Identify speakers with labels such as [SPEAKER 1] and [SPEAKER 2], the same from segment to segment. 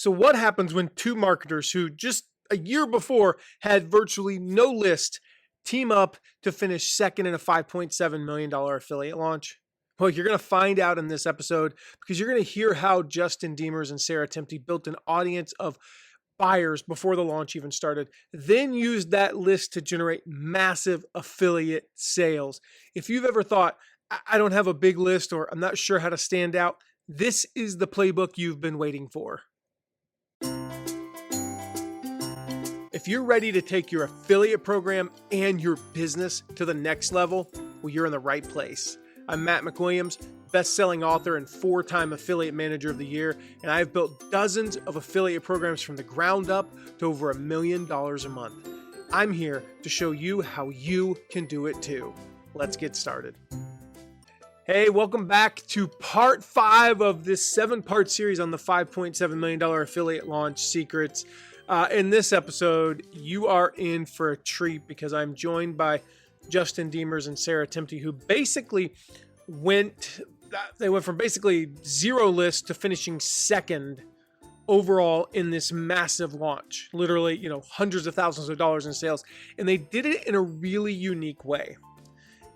[SPEAKER 1] So what happens when two marketers who just a year before had virtually no list team up to finish second in a $5.7 million affiliate launch? Well, you're going to find out in this episode because you're going to hear how Justin Demers and Sara Temte built an audience of buyers before the launch even started, then used that list to generate massive affiliate sales. If you've ever thought, I don't have a big list or I'm not sure how to stand out, this is the playbook you've been waiting for. If you're ready to take your affiliate program and your business to the next level, well, you're in the right place. I'm Matt McWilliams, best-selling author and 4-time Affiliate Manager of the Year, and I've built dozens of affiliate programs from the ground up to over $1 million a month. I'm here to show you how you can do it too. Let's get started. Hey, welcome back to part 5 of this 7-part series on the $5.7 million affiliate launch secrets. In this episode, you are in for a treat because I'm joined by Justin Demers and Sara Temte, who basically went from basically zero list to finishing second overall in this massive launch. Literally, hundreds of thousands of dollars in sales. And they did it in a really unique way.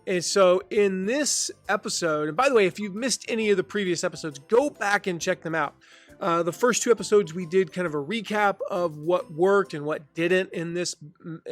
[SPEAKER 1] And so in this episode, and by the way, if you've missed any of the previous episodes, go back and check them out. The first 2 episodes, we did kind of a recap of what worked and what didn't in this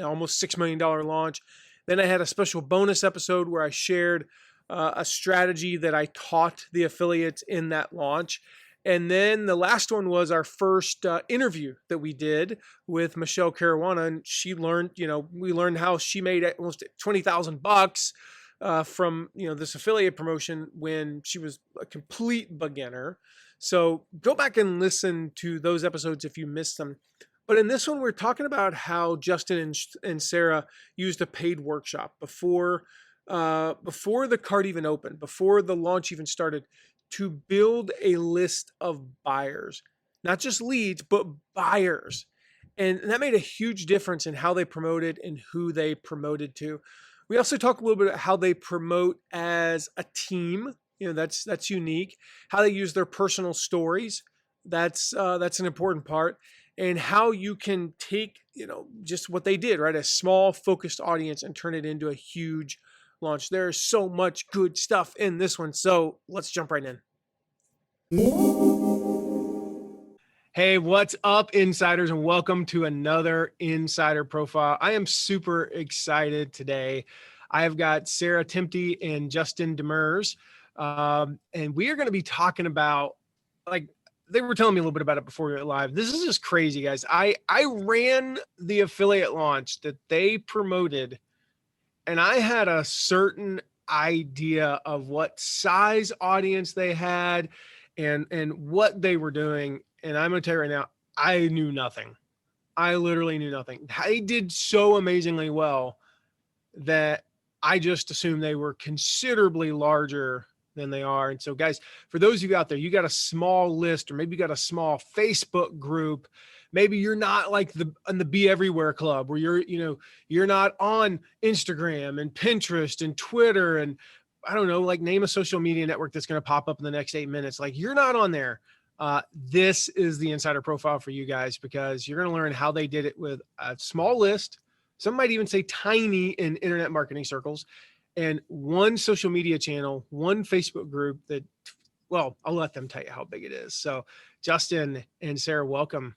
[SPEAKER 1] almost $6 million launch. Then I had a special bonus episode where I shared a strategy that I taught the affiliates in that launch. And then the last one was our first interview that we did with Michelle Caruana. And she learned, we learned how she made almost $20,000 from, this affiliate promotion when she was a complete beginner. So go back and listen to those episodes if you missed them. But in this one, we're talking about how Justin and Sara used a paid workshop before the card even opened, before the launch even started, to build a list of buyers, not just leads, but buyers. And that made a huge difference in how they promoted and who they promoted to. We also talk a little bit about how they promote as a team. That's unique. How they use their personal stories. That's an important part. And how you can take, just what they did, right? A small focused audience and turn it into a huge launch. There's so much good stuff in this one. So let's jump right in. Hey, what's up, insiders, and welcome to another Insider Profile. I am super excited today. I have got Sara Temte and Justin Demers. And we are going to be talking about, they were telling me a little bit about it before we went live. This is just crazy, guys. I ran the affiliate launch that they promoted, and I had a certain idea of what size audience they had and what they were doing. And I'm going to tell you right now, I knew nothing. I literally knew nothing. They did so amazingly well that I just assumed they were considerably larger than they are. And so, guys, for those of you out there, you got a small list, or maybe you got a small Facebook group. Maybe you're not like on the Be Everywhere Club, where you're not on Instagram and Pinterest and Twitter and I don't know, name a social media network that's going to pop up in the next 8 minutes. You're not on there. This is the Insider Profile for you guys, because you're going to learn how they did it with a small list. Some might even say tiny in internet marketing circles, and one social media channel, one Facebook group that, well, I'll let them tell you how big it is. So Justin and Sara, welcome.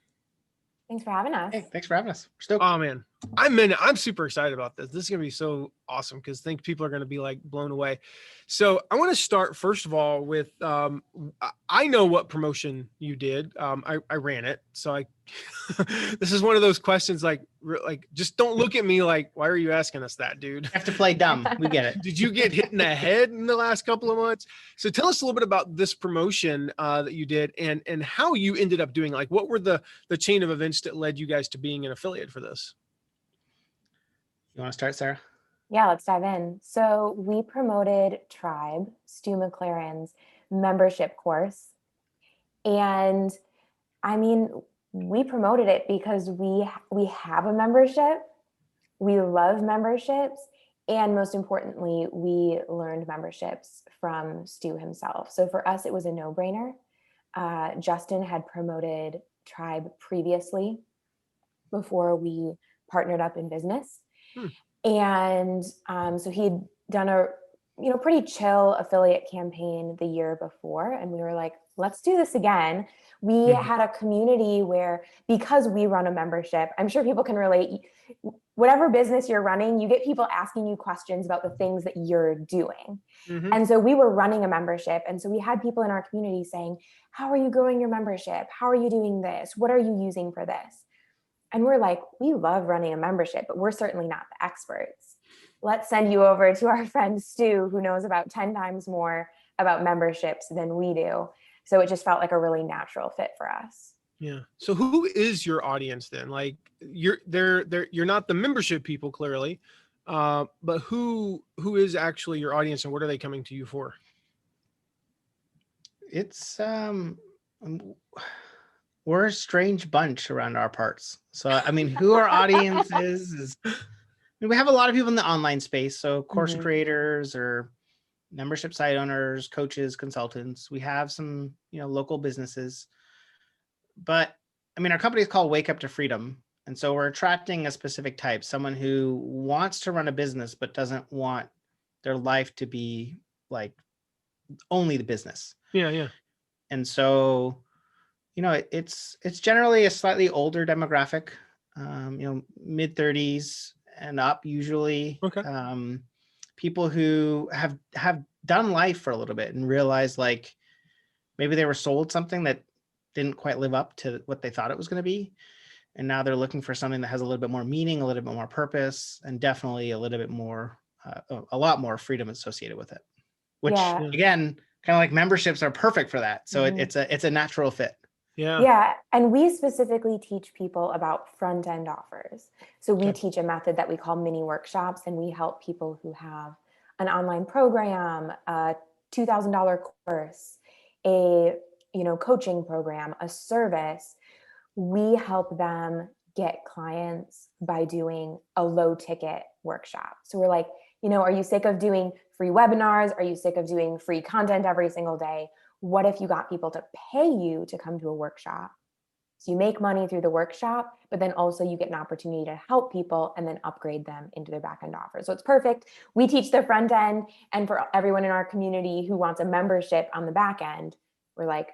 [SPEAKER 2] Thanks for having us.
[SPEAKER 3] Hey, thanks for having us. We're stoked.
[SPEAKER 1] Oh man, I'm super excited about this. This is going to be so awesome because I think people are going to be blown away. So I want to start first of all with, I know what promotion you did. I ran it. So this is one of those questions, just don't look at me why are you asking us that, dude?
[SPEAKER 3] You have to play dumb. We get it.
[SPEAKER 1] Did you get hit in the head in the last couple of months? So tell us a little bit about this promotion that you did and how you ended up doing. What were the chain of events that led you guys to being an affiliate for this?
[SPEAKER 3] You want to start, Sara?
[SPEAKER 2] Yeah, let's dive in. So we promoted Tribe, Stu McLaren's membership course. And I mean, we promoted it because we have a membership. We love memberships. And most importantly, we learned memberships from Stu himself. So for us, it was a no-brainer. Justin had promoted Tribe previously before we partnered up in business. And so he'd done a pretty chill affiliate campaign the year before. And we were like, let's do this again. We had a community where, because we run a membership, I'm sure people can relate. Whatever business you're running, you get people asking you questions about the things that you're doing. And so we were running a membership. And so we had people in our community saying, how are you growing your membership? How are you doing this? What are you using for this? And we're like, we love running a membership, but we're certainly not the experts. Let's send you over to our friend Stu, who knows about 10 times more about memberships than we do. So it just felt like a really natural fit for us.
[SPEAKER 1] Yeah. So who is your audience then? Like you're not the membership people clearly, but who is actually your audience and what are they coming to you for?
[SPEAKER 3] It's we're a strange bunch around our parts. So I mean, who our audience is we have a lot of people in the online space. So course creators or membership site owners, coaches, consultants. We have some, local businesses. But I mean, our company is called Wake Up to Freedom. And so we're attracting a specific type, someone who wants to run a business, but doesn't want their life to be like only the business.
[SPEAKER 1] Yeah.
[SPEAKER 3] And so, it's generally a slightly older demographic, mid 30s and up usually.
[SPEAKER 1] Okay.
[SPEAKER 3] People who have done life for a little bit and realized like maybe they were sold something that didn't quite live up to what they thought it was going to be. And now they're looking for something that has a little bit more meaning, a little bit more purpose, and definitely a little bit more, a lot more freedom associated with it, which again, kind of like memberships are perfect for that. So it's a natural fit.
[SPEAKER 2] Yeah. And we specifically teach people about front-end offers. So we teach a method that we call mini workshops, and we help people who have an online program, a $2,000 course, a coaching program, a service. We help them get clients by doing a low ticket workshop. So we're like, are you sick of doing free webinars? Are you sick of doing free content every single day? What if you got people to pay you to come to a workshop? So you make money through the workshop, but then also you get an opportunity to help people and then upgrade them into their back end offer. So it's perfect. We teach the front end, and for everyone in our community who wants a membership on the back end, we're like,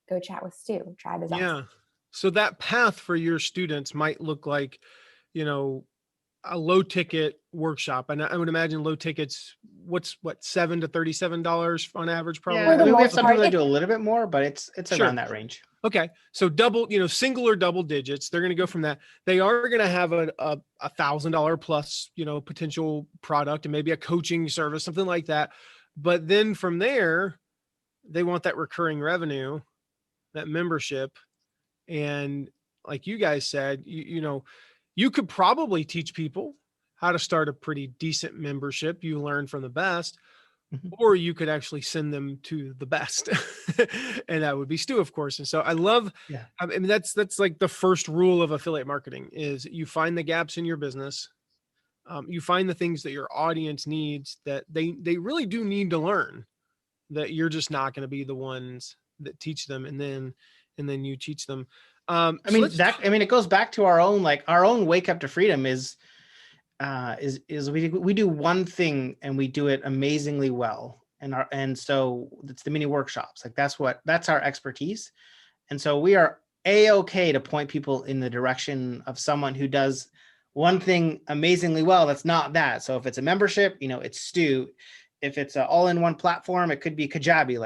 [SPEAKER 2] go chat with Stu. Tribe is awesome.
[SPEAKER 1] So that path for your students might look like, a low ticket workshop. And I would imagine low tickets, what, $7 to $37 on average, probably.
[SPEAKER 3] Yeah, we have some people that do a little bit more, but it's around that range.
[SPEAKER 1] Okay. So double, single or double digits, they're going to go from that. They are going to have a $1,000 plus, potential product and maybe a coaching service, something like that. But then from there, they want that recurring revenue, that membership. And like you guys said, you could probably teach people how to start a pretty decent membership. You learn from the best, or you could actually send them to the best. And that would be Stu, of course. And so I love, I mean, that's like the first rule of affiliate marketing is you find the gaps in your business. You find the things that your audience needs that they really do need to learn, that you're just not going to be the ones that teach them. And then you teach them.
[SPEAKER 3] It goes back to our own Wake Up to Freedom is we do one thing and we do it amazingly well. And so it's the mini workshops. Like that's our expertise. And so we are A-okay to point people in the direction of someone who does one thing amazingly well. That's not that. So if it's a membership, it's Stu. If it's an all-in-one platform, it could be Kajabi.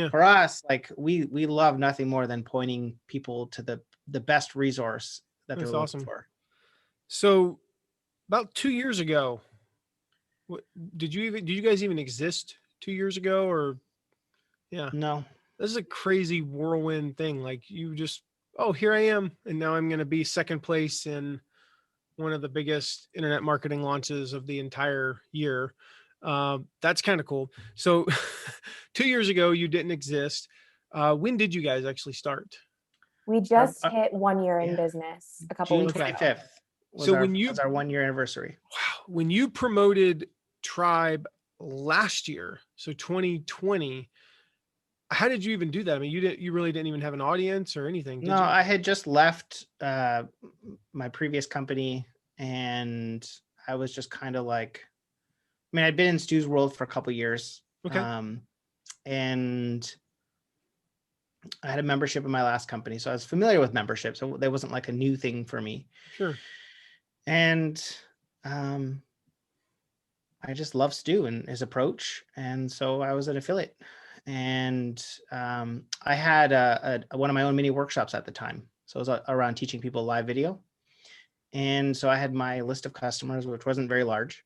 [SPEAKER 3] For us, we love nothing more than pointing people to the best resource that they're looking for. So
[SPEAKER 1] about 2 years ago, did you guys even exist 2 years ago or? Yeah.
[SPEAKER 3] No.
[SPEAKER 1] This is a crazy whirlwind thing. Like you just, here I am. And now I'm going to be second place in one of the biggest internet marketing launches of the entire year. That's kind of cool. So 2 years ago, you didn't exist. When did you guys actually start?
[SPEAKER 2] We just hit 1 year in business a couple weeks
[SPEAKER 3] ago. June 25th was our 1 year anniversary.
[SPEAKER 1] Wow. When you promoted Tribe last year, so 2020, how did you even do that? I mean, you really didn't even have an audience or anything, did
[SPEAKER 3] No,
[SPEAKER 1] you?
[SPEAKER 3] I had just left my previous company, and I was just kind of like, I mean, I'd been in Stu's world for a couple years,
[SPEAKER 1] Okay.
[SPEAKER 3] and I had a membership in my last company, so I was familiar with membership. So that wasn't like a new thing for me.
[SPEAKER 1] Sure.
[SPEAKER 3] And I just love Stu and his approach, and so I was an affiliate. And I had one of my own mini workshops at the time, so it was around teaching people live video. And so I had my list of customers, which wasn't very large,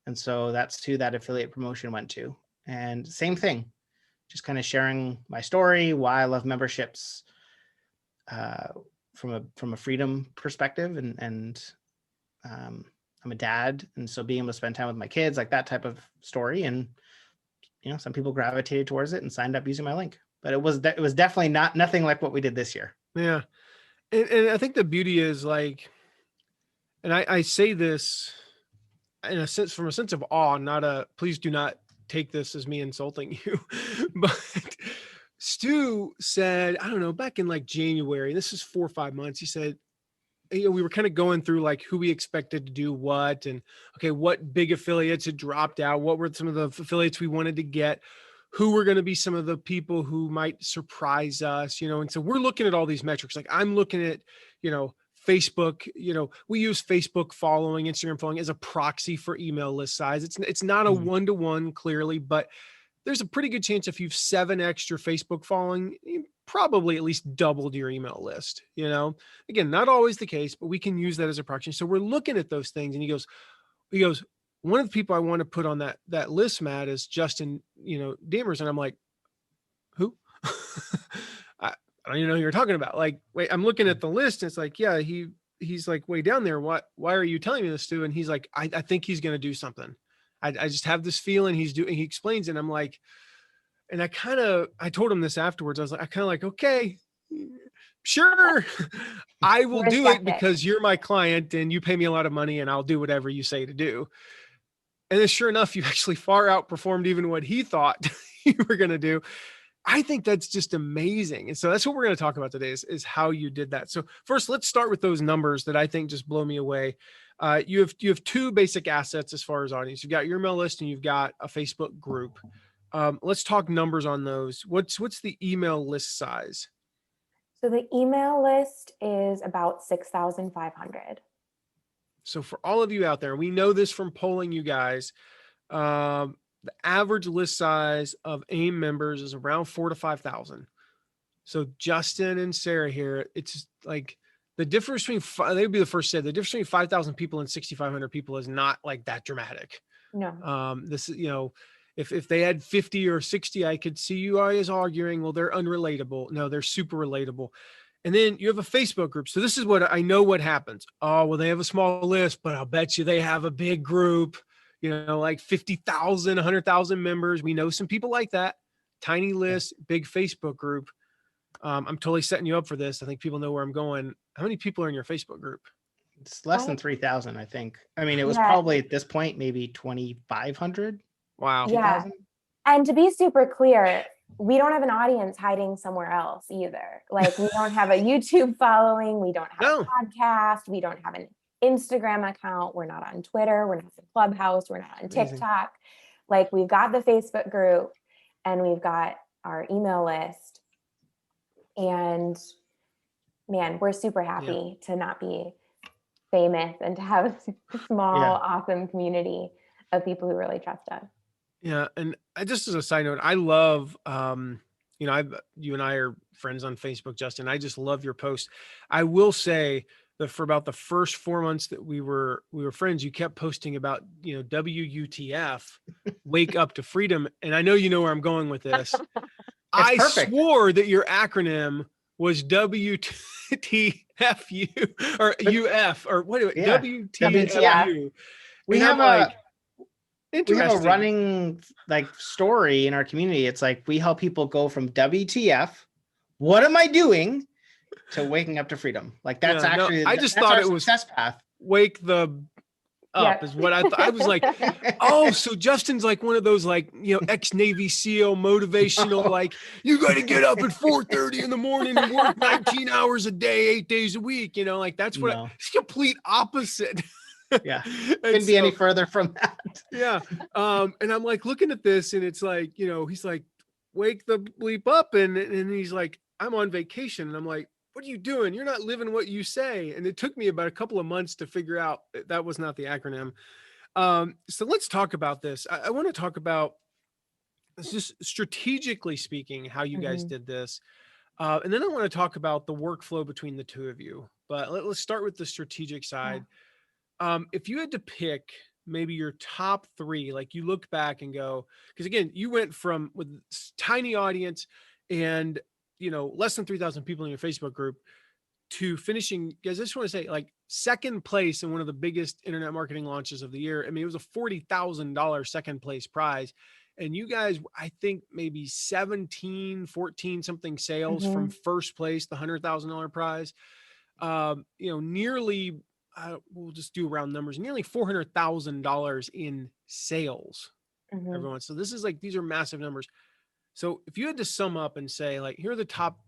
[SPEAKER 3] and so that's who that affiliate promotion went to. And same thing, just kind of sharing my story, why I love memberships from a freedom perspective, and I'm a dad, and so being able to spend time with my kids, like that type of story. And some people gravitated towards it and signed up using my link, but it was definitely nothing like what we did this year.
[SPEAKER 1] Yeah. And I think the beauty is like, and I say this in a sense, from a sense of awe, please do not take this as me insulting you, but Stu said, I don't know, back in like January, this is 4 or 5 months, he said, we were kind of going through like who we expected to do what, and okay, what big affiliates had dropped out, what were some of the affiliates we wanted to get, who were going to be some of the people who might surprise us, and so we're looking at all these metrics. Like I'm looking at, Facebook, we use Facebook following, Instagram following as a proxy for email list size. It's not a one-to-one clearly, but there's a pretty good chance if you've 7x your Facebook following, you probably at least doubled your email list. Again, not always the case, but we can use that as a proxy. So we're looking at those things, and he goes, one of the people I want to put on that list, Matt, is Justin, Demers. And I'm like, who? I don't even know who you're talking about. Like, wait, I'm looking at the list, and it's like, yeah, he's like way down there. Why are you telling me this, Stu? And he's like, I think he's going to do something. I just have this feeling he explains it. And I'm like, and I told him this afterwards. I was like, okay, sure. I will do it because you're my client and you pay me a lot of money, and I'll do whatever you say to do. And then sure enough, you actually far outperformed even what he thought you were going to do. I think that's just amazing. And so that's what we're going to talk about today is how you did that. So first, let's start with those numbers that I think just blow me away. You have two basic assets as far as audience. You've got your email list and you've got a Facebook group. Let's talk numbers on those. What's the email list size?
[SPEAKER 2] So the email list is about 6,500.
[SPEAKER 1] So for all of you out there, we know this from polling you guys. The average list size of AIM members is around 4,000 to 5,000. So Justin and Sara here, it's like the difference between, they'd be the first to say, the difference between 5,000 people and 6,500 people is not like that dramatic.
[SPEAKER 2] No.
[SPEAKER 1] This is, if they had 50 or 60, I could see you guys arguing, well, they're unrelatable. No, they're super relatable. And then you have a Facebook group. So this is what I know what happens. Oh, well, they have a small list, but I'll bet you they have a big group, like 50,000, 100,000 members. We know some people like that. Tiny list, big Facebook group. I'm totally setting you up for this. I think people know where I'm going. How many people are in your Facebook group?
[SPEAKER 3] It's less than 3,000, I think. I mean, it was probably at this point, maybe 2,500.
[SPEAKER 1] Wow.
[SPEAKER 2] Yeah. And to be super clear, we don't have an audience hiding somewhere else either. Like we don't have a YouTube following. We don't have a podcast. We don't have an Instagram account. We're not on Twitter. We're not on Clubhouse. We're not on TikTok. Like we've got the Facebook group and we've got our email list. And man, we're super happy to not be famous and to have a small, awesome community of people who really trust us.
[SPEAKER 1] Yeah. And just as a side note, I love, you and I are friends on Facebook, Justin. I just love your posts. I will say that for about the first 4 months that we were friends, you kept posting about, WUTF, Wake Up to Freedom. And I know you know where I'm going with this. I swore that your acronym was WTFU or UF or what? WTFU.
[SPEAKER 3] We have a running like story in our community. It's like we help people go from WTF, what am I doing, to waking up to freedom. Like that's I just thought it was success path.
[SPEAKER 1] Wake the up is what I was like, oh, so Justin's like one of those like, ex-Navy SEAL motivational, like you got to get up at 4:30 in the morning and work 19 hours a day, 8 days a week. Like that's what it's complete opposite.
[SPEAKER 3] Yeah. Couldn't be any further from that.
[SPEAKER 1] Yeah. And I'm like looking at this and it's like, he's like, wake the bleep up. And he's like, I'm on vacation. And I'm like, what are you doing? You're not living what you say. And it took me about a couple of months to figure out that was not the acronym. So let's talk about this. I want to talk about just strategically speaking, how you guys did this. And then I want to talk about the workflow between the two of you, but let's start with the strategic side. Yeah. If you had to pick maybe your top three, like you look back and go, because again, you went from with tiny audience and, less than 3,000 people in your Facebook group to finishing, guys, I just want to say like second place in one of the biggest internet marketing launches of the year. I mean, it was a $40,000 second place prize. And you guys, I think maybe 14 something sales from first place, the $100,000 prize. Nearly, we'll just do round numbers, nearly $400,000 in sales, everyone. So this is like, these are massive numbers. So if you had to sum up and say like, here are the top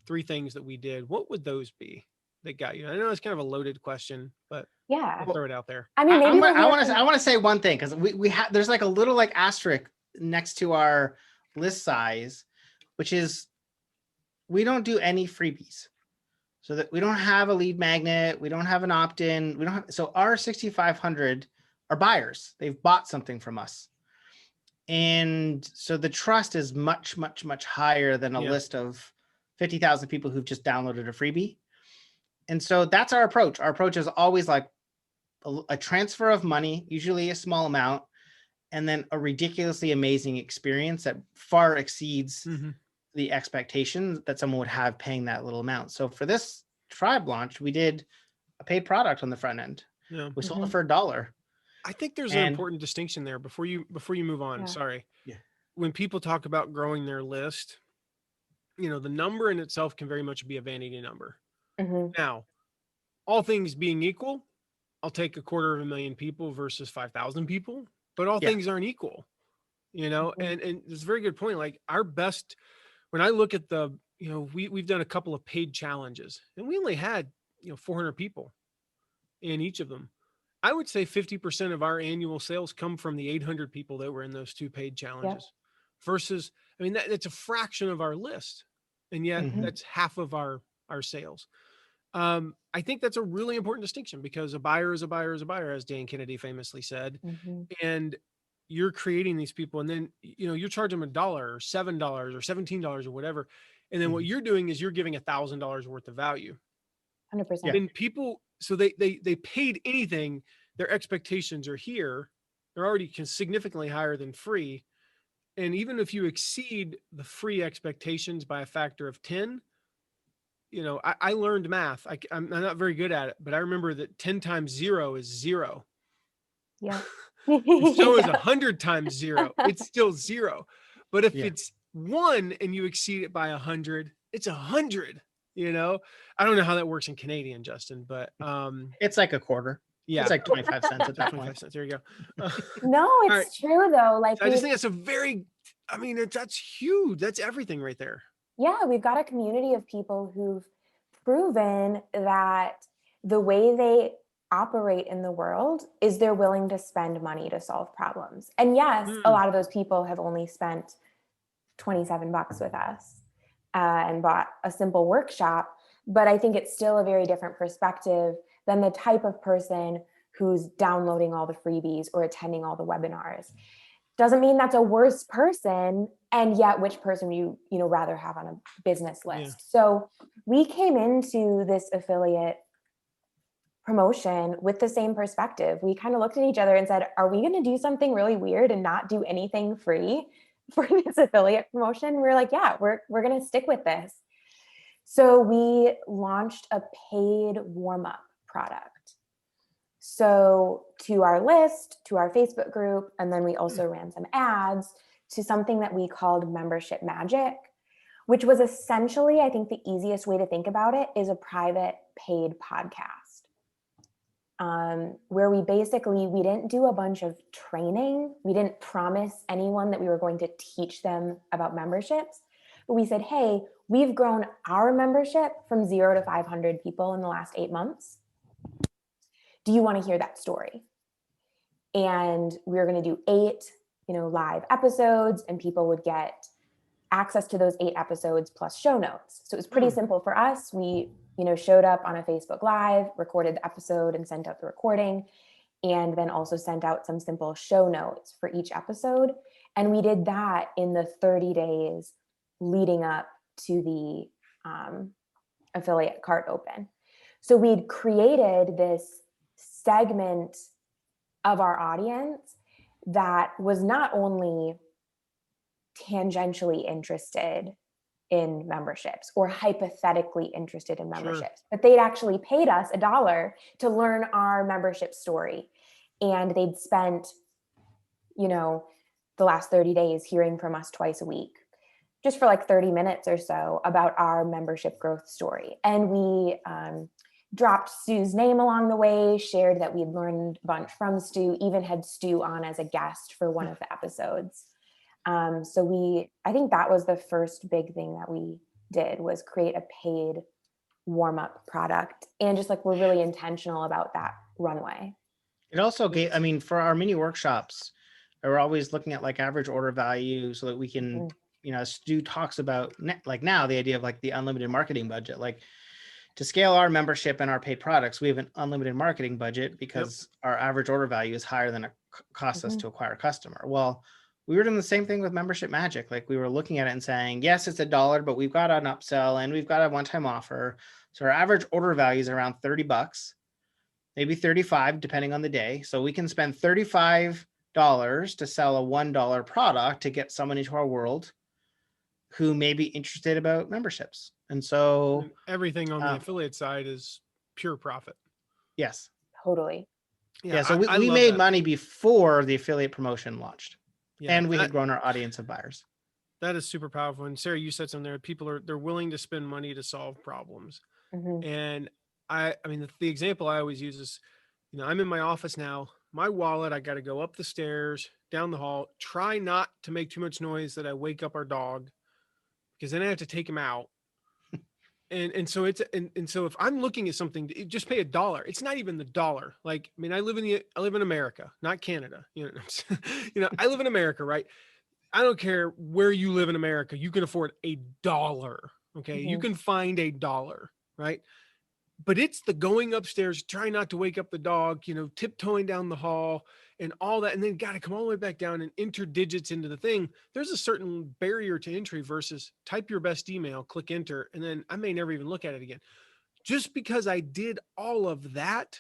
[SPEAKER 1] three things that we did, what would those be that got you? I know it's kind of a loaded question, but
[SPEAKER 2] yeah,
[SPEAKER 1] I'll throw it out there.
[SPEAKER 2] I mean, maybe
[SPEAKER 3] I want to say one thing, because we have, there's like a little like asterisk next to our list size, which is we don't do any freebies. So that we don't have a lead magnet, we don't have an opt-in, we don't have, so our 6,500 are buyers. They've bought something from us. And so the trust is much, much, much higher than a list of 50,000 people who've just downloaded a freebie. And so that's our approach. Our approach is always like a transfer of money, usually a small amount, and then a ridiculously amazing experience that far exceeds the expectations that someone would have paying that little amount. So for this tribe launch, we did a paid product on the front end. Yeah. We sold it for $1.
[SPEAKER 1] I think there's an important distinction there before you move on. Yeah. Sorry. Yeah. When people talk about growing their list, the number in itself can very much be a vanity number. Now, all things being equal, I'll take 250,000 people versus 5,000 people, but all things aren't equal, and it's a very good point. Like our best, when I look at the, we've done a couple of paid challenges and we only had, 400 people in each of them. I would say 50% of our annual sales come from the 800 people that were in those two paid challenges versus, I mean, that's a fraction of our list. And yet that's half of our sales. I think that's a really important distinction because a buyer is a buyer is a buyer, as Dan Kennedy famously said. And you're creating these people and then, you're charging them $1 or $7 or $17 or whatever. And then what you're doing is you're giving $1,000 worth of value.
[SPEAKER 2] 100%.
[SPEAKER 1] And people, so they paid anything, their expectations are here. They're already significantly higher than free. And even if you exceed the free expectations by a factor of 10, I learned math. I'm not very good at it, but I remember that 10 times 0 is 0.
[SPEAKER 2] Yeah.
[SPEAKER 1] So is 100 times 0. It's still 0. But if it's 1 and you exceed it by 100, it's 100. I don't know how that works in Canadian, Justin, but
[SPEAKER 3] it's like a quarter. Yeah, it's like 25 cents at that
[SPEAKER 1] 25
[SPEAKER 3] point.
[SPEAKER 1] cents. There you go.
[SPEAKER 2] No, it's true though. Like
[SPEAKER 1] so I just think that's a very, that's huge. That's everything right there.
[SPEAKER 2] Yeah, we've got a community of people who've proven that the way they operate in the world is they're willing to spend money to solve problems. And yes, a lot of those people have only spent $27 with us and bought a simple workshop, but I think it's still a very different perspective than the type of person who's downloading all the freebies or attending all the webinars. Doesn't mean that's a worse person, and yet which person you rather have on a business list. Yeah. So we came into this affiliate promotion with the same perspective. We kind of looked at each other and said, are we going to do something really weird and not do anything free for this affiliate promotion? We're like, yeah, we're going to stick with this. So we launched a paid warm-up product. So to our list, to our Facebook group, and then we also ran some ads to something that we called Membership Magic, which was essentially, I think the easiest way to think about it is a private paid podcast. where we didn't do a bunch of training. We didn't promise anyone that we were going to teach them about memberships, but we said, hey, we've grown our membership from 0 to 500 people in the last 8 months. Do you want to hear that story? And we were going to do 8, live episodes, and people would get access to those 8 episodes plus show notes. So it was pretty simple for us. We, showed up on a Facebook Live, recorded the episode and sent out the recording, and then also sent out some simple show notes for each episode. And we did that in the 30 days leading up to the affiliate cart open. So we'd created this segment of our audience that was not only tangentially interested in memberships or hypothetically interested in memberships, but they'd actually paid us $1 to learn our membership story. And they'd spent, the last 30 days hearing from us twice a week, just for like 30 minutes or so about our membership growth story. And we dropped Stu's name along the way, shared that we'd learned a bunch from Stu, even had Stu on as a guest for one of the episodes. I think that was the first big thing that we did, was create a paid warm-up product. And just like, we're really intentional about that runway.
[SPEAKER 3] It also gave, for our mini workshops, we're always looking at like average order value so that we can, Stu talks about like now the idea of like the unlimited marketing budget, like to scale our membership and our paid products, we have an unlimited marketing budget because our average order value is higher than it costs us to acquire a customer. Well, we were doing the same thing with Membership Magic. Like, we were looking at it and saying, yes, it's $1, but we've got an upsell and we've got a one-time offer. So our average order value is around $30, maybe 35, depending on the day. So we can spend $35 to sell a $1 product to get someone into our world who may be interested about memberships. And so
[SPEAKER 1] everything on the affiliate side is pure profit.
[SPEAKER 3] Yes.
[SPEAKER 2] Totally.
[SPEAKER 3] Yeah. So we made money before the affiliate promotion launched. Yeah, and we had grown our audience of buyers.
[SPEAKER 1] That is super powerful. And Sarah, you said something there. People they're willing to spend money to solve problems. And the example I always use is, I'm in my office now, my wallet, I got to go up the stairs, down the hall, try not to make too much noise that I wake up our dog, because then I have to take him out. And so so if I'm looking at something, just pay $1. It's not even the dollar. Like, I live in America, not Canada. I live in America, right? I don't care where you live in America. You can afford $1. Okay. You can find $1, right? But it's the going upstairs, trying not to wake up the dog, tiptoeing down the hall and all that. And then got to come all the way back down and enter digits into the thing. There's a certain barrier to entry versus type your best email, click enter, and then I may never even look at it again. Just because I did all of that,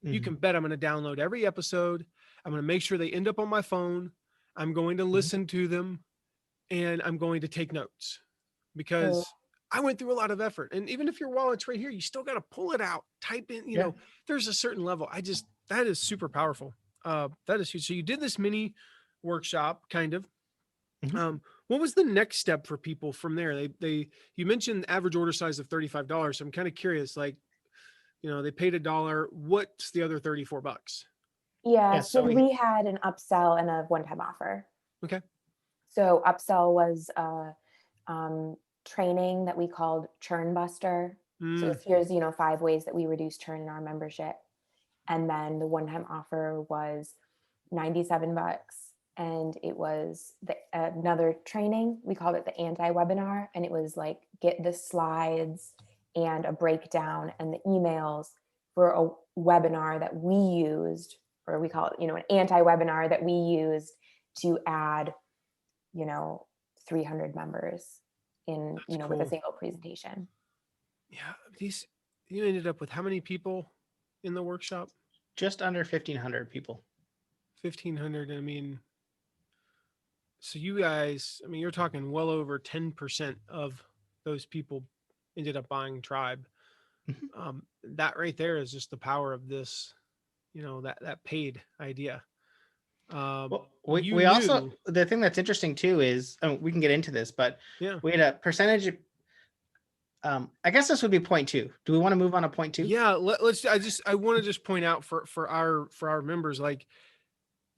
[SPEAKER 1] you can bet I'm going to download every episode. I'm going to make sure they end up on my phone. I'm going to listen to them, and I'm going to take notes, because I went through a lot of effort. And even if your wallet's right here, you still got to pull it out, type in, there's a certain level. That is super powerful. That is huge. So you did this mini workshop kind of. What was the next step for people from there? You mentioned average order size of $35. So I'm kind of curious, like, they paid $1. What's the other $34?
[SPEAKER 2] Yeah. So we had an upsell and a one-time offer.
[SPEAKER 1] Okay.
[SPEAKER 2] So upsell was training that we called Churn Buster. So here's 5 ways that we reduce churn in our membership. And then the one-time offer was $97, and it was another training. We called it the anti-webinar, and it was like, get the slides and a breakdown and the emails for a webinar that we used, or we call it, an anti-webinar that we used to add, 300 members in,
[SPEAKER 1] That's
[SPEAKER 2] with a
[SPEAKER 1] cool.
[SPEAKER 2] single presentation.
[SPEAKER 1] Yeah. You ended up with how many people in the workshop?
[SPEAKER 3] Just under 1,500 people.
[SPEAKER 1] 1,500. So you guys, you're talking well over 10% of those people ended up buying Tribe. That right there is just the power of this, that paid idea.
[SPEAKER 3] We also, the thing that's interesting too is, we can get into this, but we had a percentage I guess this would be point 2. Do we want to move on to point 2?
[SPEAKER 1] Yeah, let's. I want to just point out for our members, like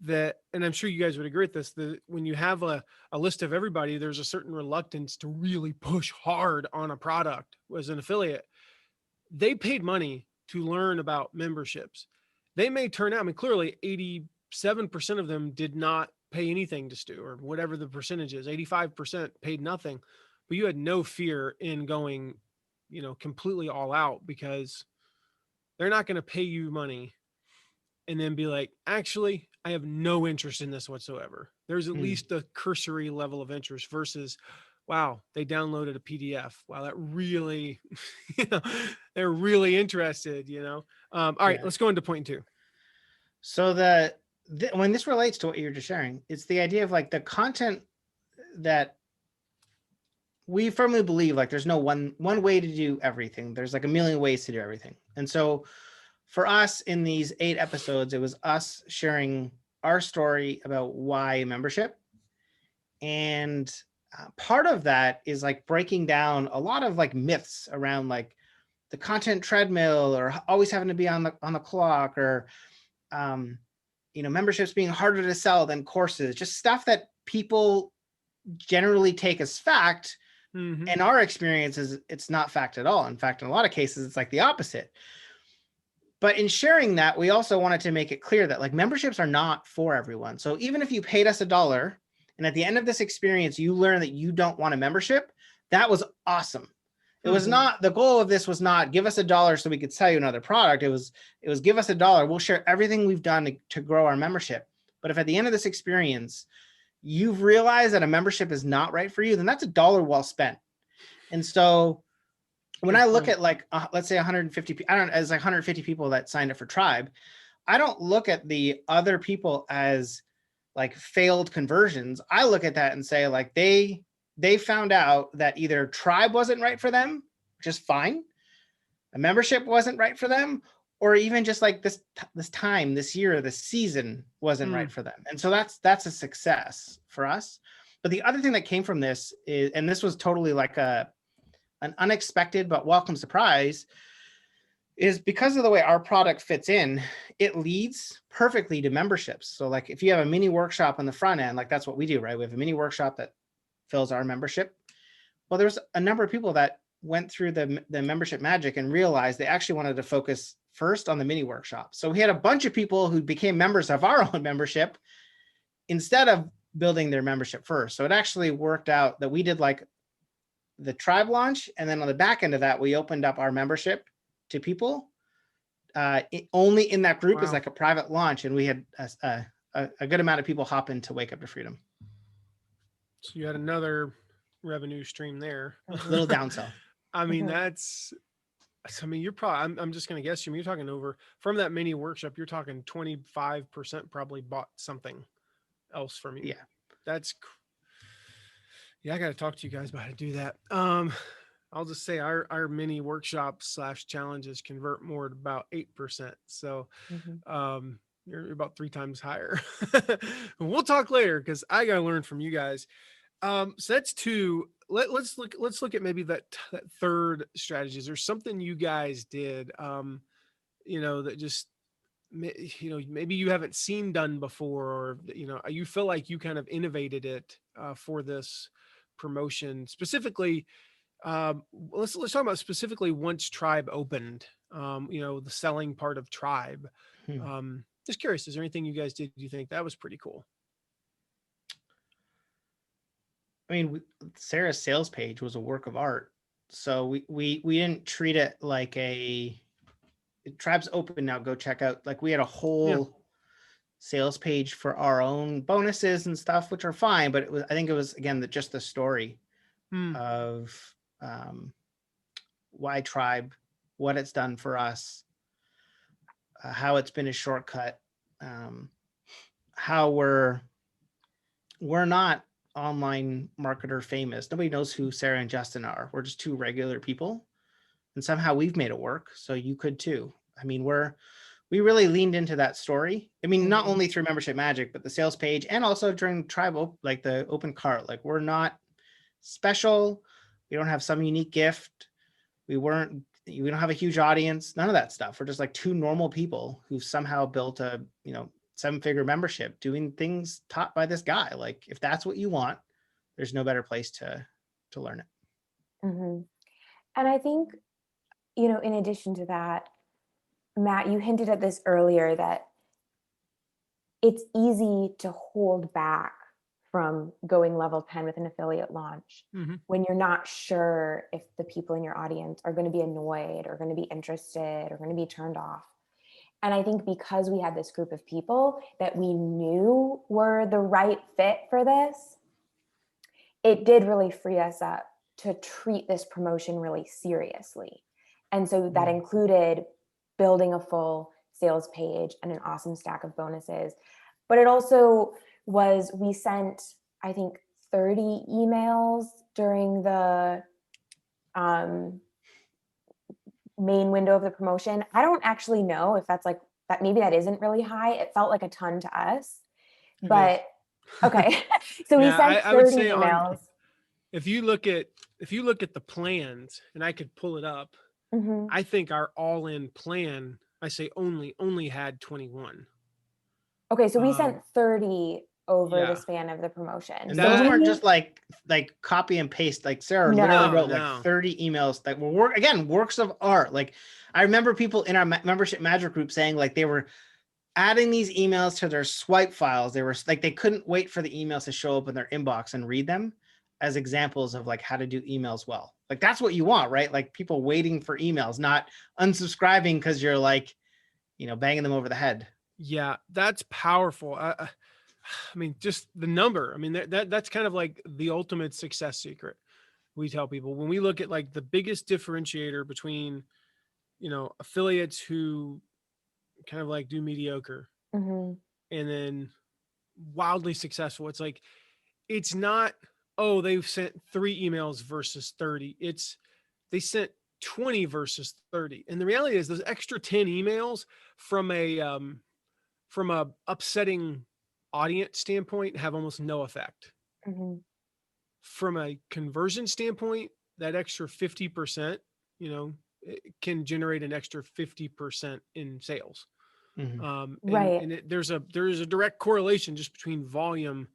[SPEAKER 1] that, and I'm sure you guys would agree with this. That when you have a list of everybody, there's a certain reluctance to really push hard on a product as an affiliate. They paid money to learn about memberships. They may turn out. I mean, clearly, 87% of them did not pay anything to Stu, or whatever the percentage is. 85% paid nothing, but you had no fear in going, completely all out, because they're not going to pay you money and then be like, actually, I have no interest in this whatsoever. There's at least a cursory level of interest versus, wow, they downloaded a PDF. Wow, that really, they're really interested, All right, let's go into point 2.
[SPEAKER 3] So when this relates to what you're just sharing, it's the idea of like the content that we firmly believe, like there's no one way to do everything. There's like a million ways to do everything. And so for us in these 8 episodes, it was us sharing our story about why membership. And part of that is like breaking down a lot of like myths around like the content treadmill, or always having to be on the clock, or memberships being harder to sell than courses, just stuff that people generally take as fact. And our experience is it's not fact at all. In fact, in a lot of cases, it's like the opposite. But in sharing that, we also wanted to make it clear that like memberships are not for everyone. So even if you paid us $1 and at the end of this experience, you learn that you don't want a membership, that was awesome. It was not, the goal of this was not give us $1 so we could sell you another product. It was give us $1. We'll share everything we've done to grow our membership. But if at the end of this experience, you've realized that a membership is not right for you, then that's $1 well spent. And so when I look at like, let's say 150, as like 150 people that signed up for Tribe, I don't look at the other people as like failed conversions. I look at that and say like, they found out that either Tribe wasn't right for them, which is fine. A membership wasn't right for them, or even just like this time, this year, this season wasn't right for them. And so that's a success for us. But the other thing that came from this is, and this was totally like an unexpected but welcome surprise, is because of the way our product fits in, it leads perfectly to memberships. So like if you have a mini workshop on the front end, like that's what we do, right? We have a mini workshop that fills our membership. Well, there's a number of people that went through the membership magic and realized they actually wanted to focus first on the mini workshop. So we had a bunch of people who became members of our own membership instead of building their membership first. So it actually worked out that we did like the Tribe launch, and then on the back end of that, we opened up our membership to people only in that group. Wow. Is like a private launch, and we had a good amount of people hop in to Wake Up to Freedom.
[SPEAKER 1] So you had another revenue stream there.
[SPEAKER 3] A little downsell.
[SPEAKER 1] I mean, you're probably, I'm just going to guess, you're talking over from that mini workshop, you're talking 25% probably bought something else from you.
[SPEAKER 3] Yeah.
[SPEAKER 1] I got to talk to you guys about how to do that. I'll just say our mini workshop / challenges convert more to about 8%. So, you're about 3 times higher. We'll talk later, because I got to learn from you guys. So that's 2. Let's look at maybe that third strategy. Is there something you guys did, that just, maybe you haven't seen done before, or, you feel like you kind of innovated it for this promotion specifically? Let's talk about specifically once Tribe opened, the selling part of Tribe. Just curious, is there anything you guys did you think that was pretty cool?
[SPEAKER 3] I mean, Sarah's sales page was a work of art. So we didn't treat it like Tribe's open now, go check out. Like we had a whole sales page for our own bonuses and stuff, which are fine. But I think it was, again, just the story of why Tribe, what it's done for us, how it's been a shortcut, how we're not online marketer famous. Nobody knows who Sara and Justin are. We're just 2 regular people, and somehow we've made it work. So you could too. I mean, we really leaned into that story. I mean, not only through Membership Magic, but the sales page, and also during Tribe, like the open cart. Like we're not special. We don't have some unique gift. We don't have a huge audience, none of that stuff. We're just like two normal people who've somehow built a, 7-figure membership doing things taught by this guy. Like, if that's what you want, there's no better place to learn it.
[SPEAKER 2] Mm-hmm. And I think, in addition to that, Matt, you hinted at this earlier, that it's easy to hold back from going level 10 with an affiliate launch when you're not sure if the people in your audience are going to be annoyed or going to be interested or going to be turned off. And I think because we had this group of people that we knew were the right fit for this, it did really free us up to treat this promotion really seriously. And so that included building a full sales page and an awesome stack of bonuses. But it also was, we sent, I think, 30 emails during the main window of the promotion. I don't actually know if that's like that, maybe that isn't really high. It felt like a ton to us, but okay. So we sent 30
[SPEAKER 1] I would say
[SPEAKER 2] emails.
[SPEAKER 1] If you look at the plans, and I could pull it up, I think our all-in plan, I say only had 21.
[SPEAKER 2] Okay, so we sent 30 over the span of the promotion.
[SPEAKER 3] And
[SPEAKER 2] so
[SPEAKER 3] those weren't just like copy and paste. Like Sarah literally wrote like 30 emails that were works of art. Like, I remember people in our membership magic group saying like they were adding these emails to their swipe files. They were like, they couldn't wait for the emails to show up in their inbox and read them as examples of like how to do emails well. Like, that's what you want, right? Like, people waiting for emails, not unsubscribing because you're like, banging them over the head.
[SPEAKER 1] Yeah, that's powerful. I mean, just the number. I mean, that's kind of like the ultimate success secret. We tell people when we look at like the biggest differentiator between, affiliates who kind of like do mediocre and then wildly successful. It's like, it's not, oh, they've sent 3 emails versus 30. It's they sent 20 versus 30. And the reality is those extra 10 emails from a upsetting audience standpoint have almost no effect. From a conversion standpoint, that extra 50%, it can generate an extra 50% in sales.
[SPEAKER 2] Right.
[SPEAKER 1] And there's a direct correlation just between volume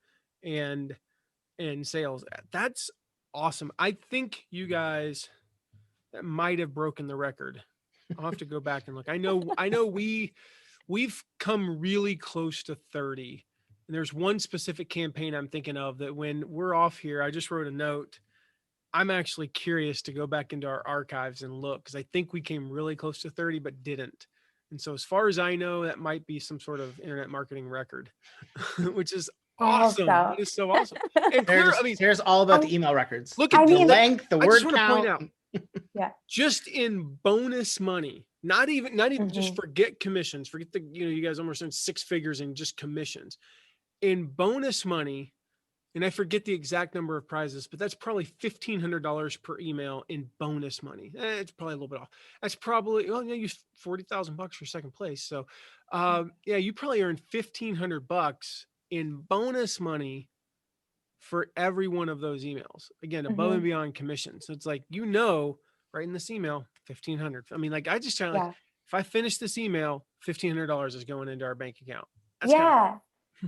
[SPEAKER 1] and sales. That's awesome. I think you guys that might have broken the record. I'll have to go back and look. I know we've come really close to 30. And there's one specific campaign I'm thinking of that when we're off here, I just wrote a note. I'm actually curious to go back into our archives and look, because I think we came really close to 30, but didn't. And so as far as I know, that might be some sort of internet marketing record, which is awesome.
[SPEAKER 2] So.
[SPEAKER 1] It is so awesome. And clear,
[SPEAKER 3] Sarah's all about the email records.
[SPEAKER 1] Look at
[SPEAKER 3] the length, the word count.
[SPEAKER 1] I just want to point out, just in bonus money, not even just forget commissions, forget you guys almost earned 6 figures in just commissions. In bonus money, and I forget the exact number of prizes, but that's probably $1,500 per email in bonus money. It's probably a little bit off. That's probably, you use $40,000 for second place. So, you probably earned $1,500 in bonus money for every one of those emails. Again, above and beyond commissions. So it's like, right in this email, $1,500. I mean, like, I just try like, if I finish this email, $1,500 is going into our bank account. That's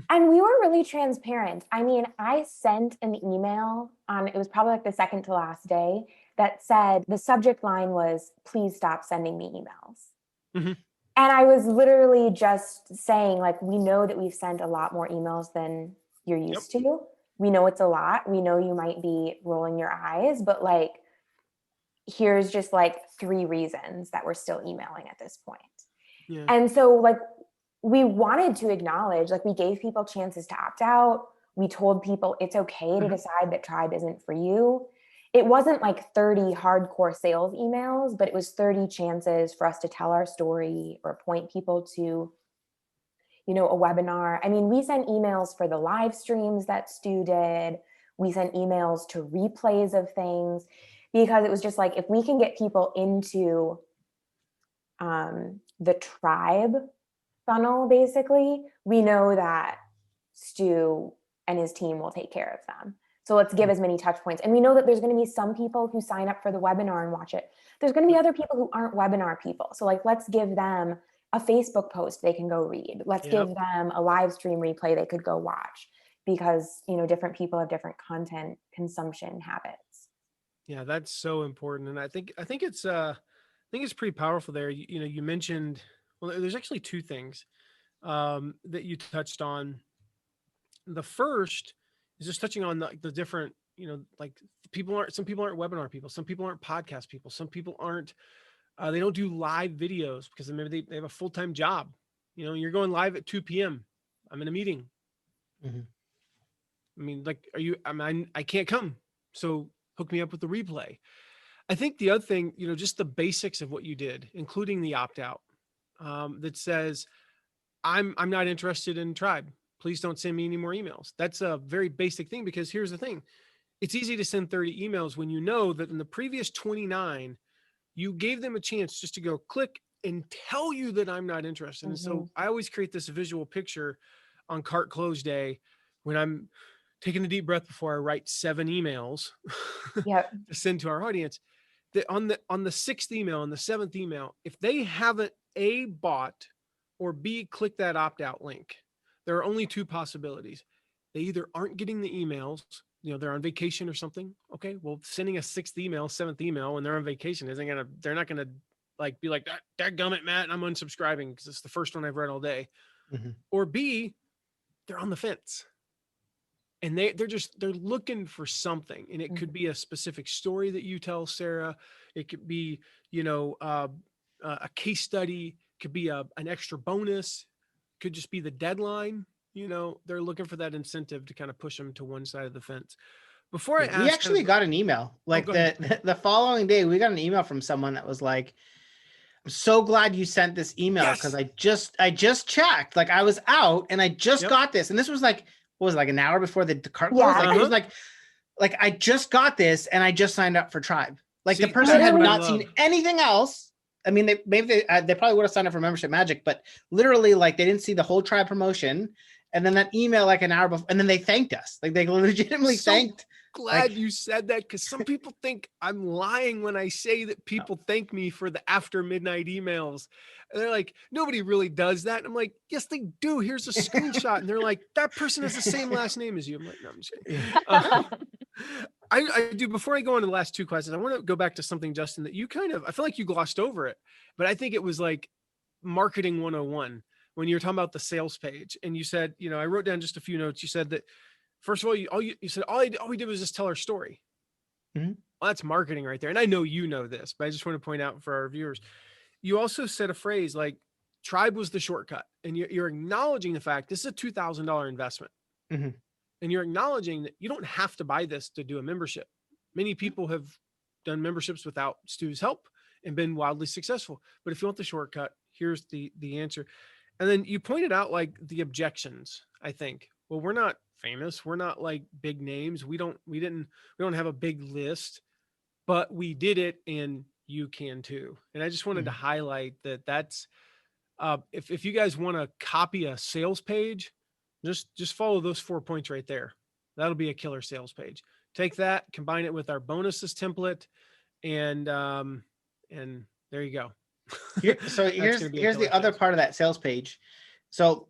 [SPEAKER 2] and we were really transparent. I mean, I sent an email it was probably like the second to last day that said, the subject line was, please stop sending me emails. And I was literally just saying, like, we know that we've sent a lot more emails than you're used to. We know it's a lot. We know you might be rolling your eyes, but like, here's just like 3 reasons that we're still emailing at this point. And so like, we wanted to acknowledge, like, we gave people chances to opt out. We told people it's okay to decide that Tribe isn't for you. It wasn't like 30 hardcore sales emails, but it was 30 chances for us to tell our story or point people to, a webinar. I mean, we sent emails for the live streams that Stu did. We sent emails to replays of things, because it was just like, if we can get people into the Tribe funnel, basically, we know that Stu and his team will take care of them. So let's give as many touch points. And we know that there's going to be some people who sign up for the webinar and watch it. There's going to be other people who aren't webinar people. So like, let's give them a Facebook post they can go read. Let's give them a live stream replay they could go watch, because, you know, different people have different content consumption habits.
[SPEAKER 1] Yeah, that's so important. And I think it's pretty powerful there. You know, you mentioned, well, there's actually two things that you touched on. The first is just touching on the different, you know, like some people aren't webinar people, some people aren't podcast people, some people aren't, they don't do live videos because maybe they have a full-time job. You know, you're going live at 2 p.m. I'm in a meeting.
[SPEAKER 3] Mm-hmm.
[SPEAKER 1] I mean, like, I can't come. So hook me up with the replay. I think the other thing, you know, just the basics of what you did, including the opt-out, that says, I'm not interested in Tribe. Please don't send me any more emails. That's a very basic thing, because here's the thing. It's easy to send 30 emails when you know that in the previous 29, you gave them a chance just to go click and tell you that I'm not interested. And so I always create this visual picture on cart close day when I'm taking a deep breath before I write 7 emails to send to our audience. That on the 6th email and the 7th email, if they haven't A, bought, or B, click that opt-out link, there are only 2 possibilities. They either aren't getting the emails, you know, they're on vacation or something. Okay, well, sending a 6th email, 7th email when they're on vacation they're not gonna like be like, dadgummit, Matt, I'm unsubscribing because it's the first one I've read all day. Mm-hmm. Or B, they're on the fence. And they're looking for something. And it could be a specific story that you tell, Sarah. It could be, you know, a case study, could be an extra bonus, could just be the deadline. You know, they're looking for that incentive to kind of push them to one side of the fence. Before I asked,
[SPEAKER 3] we actually got an email like the following day. We got an email from someone that was like, I'm so glad you sent this email because I just checked. Like, I was out and I just got this. And this was like, what was it, like an hour before the cart closed? Like, it was like I just got this and I just signed up for Tribe. Like, the person had not seen anything else. I mean, they probably would have signed up for Membership Magic, but literally, like, they didn't see the whole Tribe promotion. And then that email, like an hour before, and then they thanked us. Like, they legitimately thanked.
[SPEAKER 1] Glad you said that, because some people think I'm lying when I say that people thank me for the after midnight emails. And they're like, nobody really does that. And I'm like, yes, they do. Here's a screenshot. And they're like, that person has the same last name as you. I'm like, no, I'm just kidding. I do. Before I go on to the last 2 questions, I want to go back to something, Justin, that you I feel like you glossed over it, but I think it was like marketing 101 when you were talking about the sales page. And you said, you know, I wrote down just a few notes. You said that, first of all, you said all we did was just tell our story. Mm-hmm. Well, that's marketing right there. And I know you know this, but I just want to point out for our viewers, you also said a phrase like Tribe was the shortcut. And you're acknowledging the fact this is a $2,000 investment. Mm-hmm. And you're acknowledging that you don't have to buy this to do a membership. Many people have done memberships without Stu's help and been wildly successful. But if you want the shortcut, here's the answer. And then you pointed out like the objections, I think. Well, we're not famous. We're not like big names. We don't have a big list, but we did it and you can too. And I just wanted to highlight that's, if you guys want to copy a sales page, just follow those 4 points right there. That'll be a killer sales page. Take that, combine it with our bonuses template, and there you go.
[SPEAKER 3] Here's the other part of that sales page. So,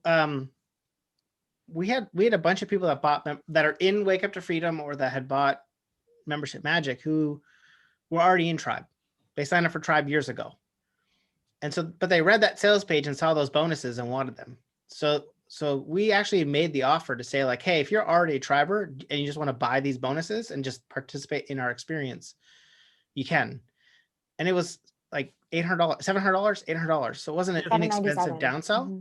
[SPEAKER 3] we had a bunch of people that bought them that are in Wake Up to Freedom or that had bought Membership Magic who were already in Tribe. They signed up for Tribe years ago. And so, but they read that sales page and saw those bonuses and wanted them. So we actually made the offer to say like, hey, if you're already a Triber and you just want to buy these bonuses and just participate in our experience, you can. And it was like $800, $700, $800. So it wasn't an inexpensive downsell. Mm-hmm.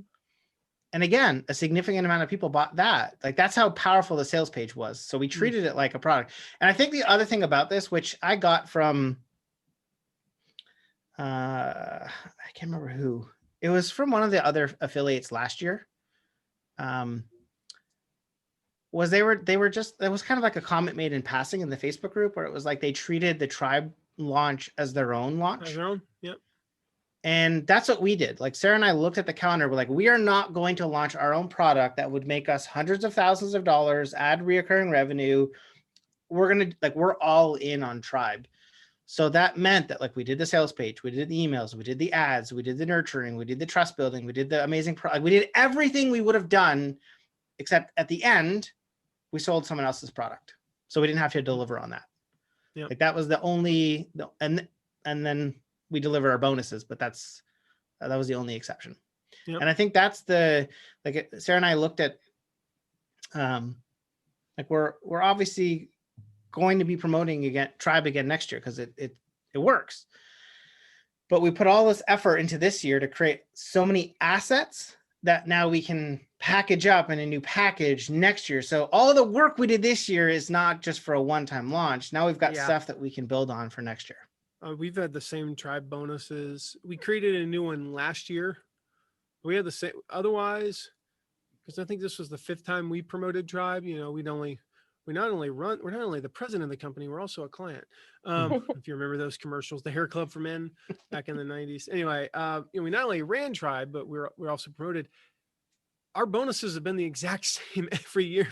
[SPEAKER 3] And again, a significant amount of people bought that. Like, that's how powerful the sales page was. So we treated it like a product. And I think the other thing about this, which I got from, I can't remember who, it was from one of the other affiliates last year. Was they were just, it was kind of like a comment made in passing in the Facebook group where it was like, they treated the Tribe launch as their own launch.
[SPEAKER 1] As their own, yep.
[SPEAKER 3] And that's what we did. Like, Sarah and I looked at the calendar. We're like, we are not going to launch our own product that would make us hundreds of thousands of dollars, add reoccurring revenue, we're all in on Tribe. So that meant that like we did the sales page, we did the emails, we did the ads, we did the nurturing, we did the trust building, we did the amazing product, we did everything we would have done, except at the end, we sold someone else's product. So we didn't have to deliver on that.
[SPEAKER 1] Yep.
[SPEAKER 3] Like that was the only, and then we deliver our bonuses, but that was the only exception.
[SPEAKER 1] Yep.
[SPEAKER 3] And I think that's like Sarah and I looked at, like we're obviously going to be promoting Tribe again next year because it works. But we put all this effort into this year to create so many assets that now we can package up in a new package next year. So all the work we did this year is not just for a one-time launch. Now we've got stuff that we can build on for next year.
[SPEAKER 1] We've had the same Tribe bonuses. We created a new one last year. We had the same otherwise, because I think this was the 5th time we promoted Tribe. You know, we're not only the president of the company, we're also a client. If you remember those commercials, the hair club for men back in the 90s. Anyway, we not only ran Tribe, but we're also promoted. Our bonuses have been the exact same every year.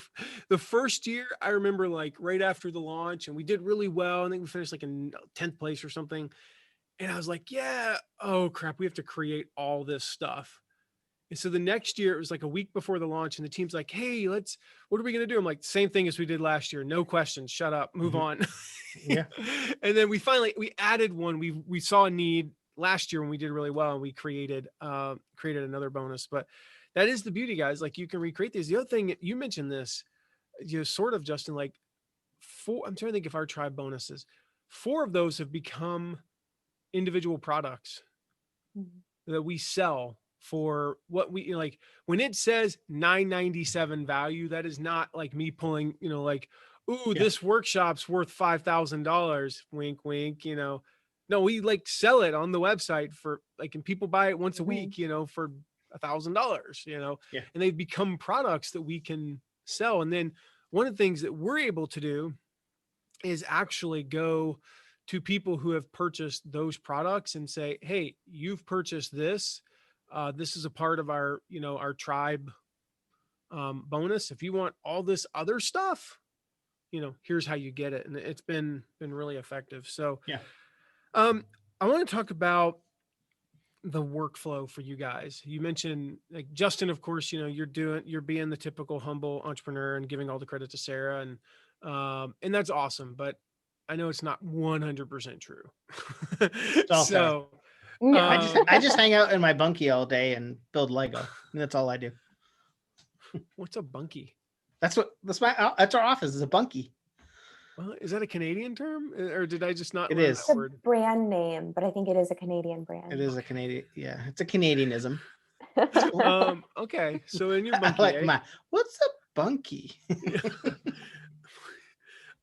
[SPEAKER 1] The first year, I remember like right after the launch, and we did really well. I think we finished like in 10th place or something. And I was like, yeah, oh crap, we have to create all this stuff. And so the next year, it was like a week before the launch, and the team's like, hey, what are we going to do? I'm like, same thing as we did last year. No questions. Shut up. Move on.
[SPEAKER 3] Yeah.
[SPEAKER 1] And then we added one. We saw a need last year when we did really well, and we created another bonus. But that is the beauty, guys. Like, you can recreate these. The other thing, you mentioned this, sort of, Justin, like I'm trying to think if our Tribe bonuses, 4 of those have become individual products that we sell for what we like. When it says $997 value, that is not like me pulling, like, ooh, this workshop's worth $5,000, wink, wink, no, we like sell it on the website for like, and people buy it once a week, for $1,000, and they've become products that we can sell. And then one of the things that we're able to do is actually go to people who have purchased those products and say, hey, you've purchased this. This is a part of our, our Tribe bonus. If you want all this other stuff, here's how you get it. And it's been really effective. So
[SPEAKER 3] yeah.
[SPEAKER 1] I want to talk about the workflow for you guys. You mentioned like Justin, of course, you're being the typical humble entrepreneur and giving all the credit to Sara, and that's awesome. But I know it's not 100% true. So
[SPEAKER 2] no.
[SPEAKER 3] I just hang out in my bunkie all day and build Lego. And that's all I do.
[SPEAKER 1] What's a bunkie?
[SPEAKER 3] That's our office is a bunkie.
[SPEAKER 1] Well, is that a Canadian term, or did I just not?
[SPEAKER 3] It
[SPEAKER 1] learn
[SPEAKER 3] is
[SPEAKER 1] that word?
[SPEAKER 2] A brand name, but I think it is a Canadian brand.
[SPEAKER 3] It is a Canadian. Yeah, it's a Canadianism.
[SPEAKER 1] Okay, so in your bunkie,
[SPEAKER 3] what's a bunkie?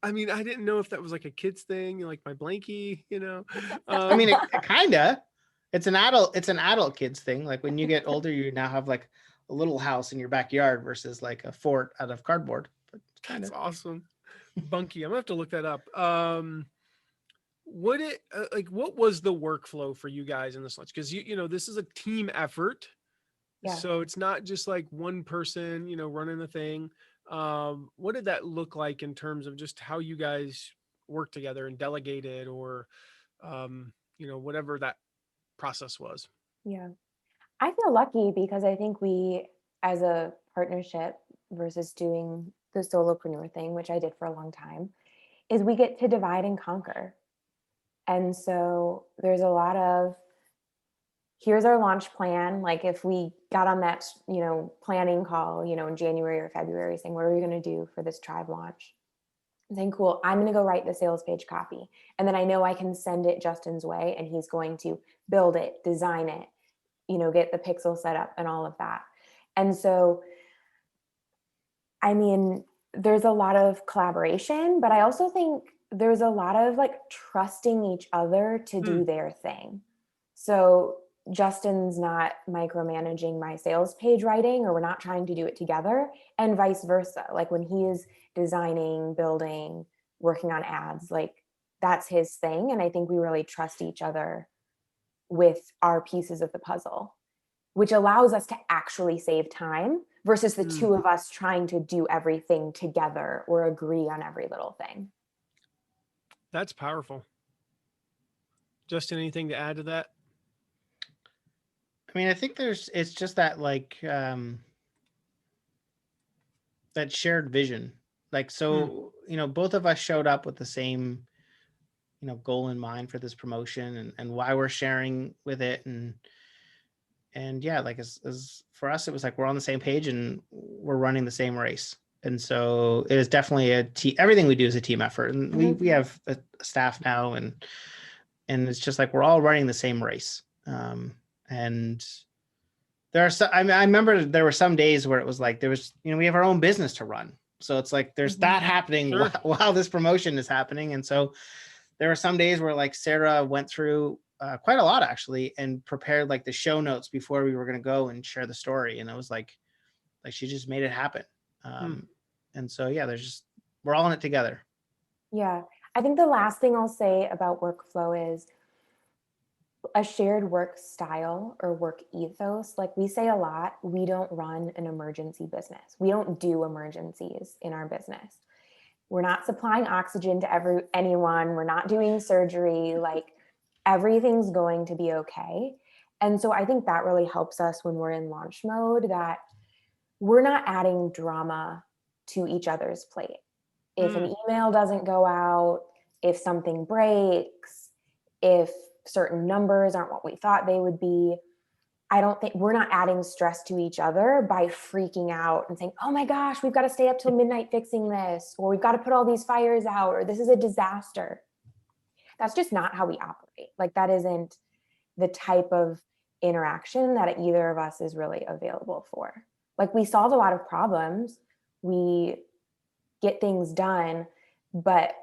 [SPEAKER 1] I mean, I didn't know if that was like a kid's thing, like my blankie,
[SPEAKER 3] I mean, it kinda. It's an adult kids thing. Like when you get older, you now have like a little house in your backyard versus like a fort out of cardboard. But
[SPEAKER 1] that's awesome. Bunkie. I'm gonna have to look that up. What was the workflow for you guys in this launch? Because this is a team effort. Yeah. So it's not just like one person, running the thing. What did that look like in terms of just how you guys work together and delegated, or whatever that process was?
[SPEAKER 2] Yeah. I feel lucky because I think we, as a partnership versus doing the solopreneur thing, which I did for a long time, is we get to divide and conquer. And so there's a lot of, here's our launch plan. Like if we got on that, planning call, in January or February saying, what are we going to do for this Tribe launch? And saying, cool, I'm going to go write the sales page copy. And then I know I can send it Justin's way and he's going to build it, design it, get the pixel set up and all of that. And so, I mean, there's a lot of collaboration, but I also think there's a lot of like trusting each other to do their thing. So Justin's not micromanaging my sales page writing, or we're not trying to do it together, and vice versa. Like when he is designing, building, working on ads, like that's his thing. And I think we really trust each other with our pieces of the puzzle, which allows us to actually save time versus the two of us trying to do everything together or agree on every little thing.
[SPEAKER 1] That's powerful. Justin, anything to add to that?
[SPEAKER 3] I mean, I think it's just that like that shared vision. Like, so, both of us showed up with the same, goal in mind for this promotion and why we're sharing with it. And yeah, like as for us, it was like, we're on the same page and we're running the same race. And so it is definitely a team. Everything we do is a team effort. And we have a staff now and it's just like, we're all running the same race. And there are some, I remember there were some days where it was like, there was, we have our own business to run. So it's like, there's that happening
[SPEAKER 1] Sure.
[SPEAKER 3] while this promotion is happening. And so there were some days where like Sara went through quite a lot actually, and prepared like the show notes before we were going to go and share the story. And it was like she just made it happen. And so, yeah, we're all in it together.
[SPEAKER 2] Yeah. I think the last thing I'll say about workflow is a shared work style or work ethos. Like we say a lot, we don't run an emergency business. We don't do emergencies in our business. We're not supplying oxygen to anyone. We're not doing surgery. Like everything's going to be okay. And so I think that really helps us when we're in launch mode, that we're not adding drama to each other's plate. If an email doesn't go out, if something breaks, if certain numbers aren't what we thought they would be, I don't think we're not adding stress to each other by freaking out and saying, oh my gosh, we've got to stay up till midnight fixing this, or we've got to put all these fires out, or this is a disaster. That's just not how we operate. Like that isn't the type of interaction that either of us is really available for. Like we solve a lot of problems, we get things done, but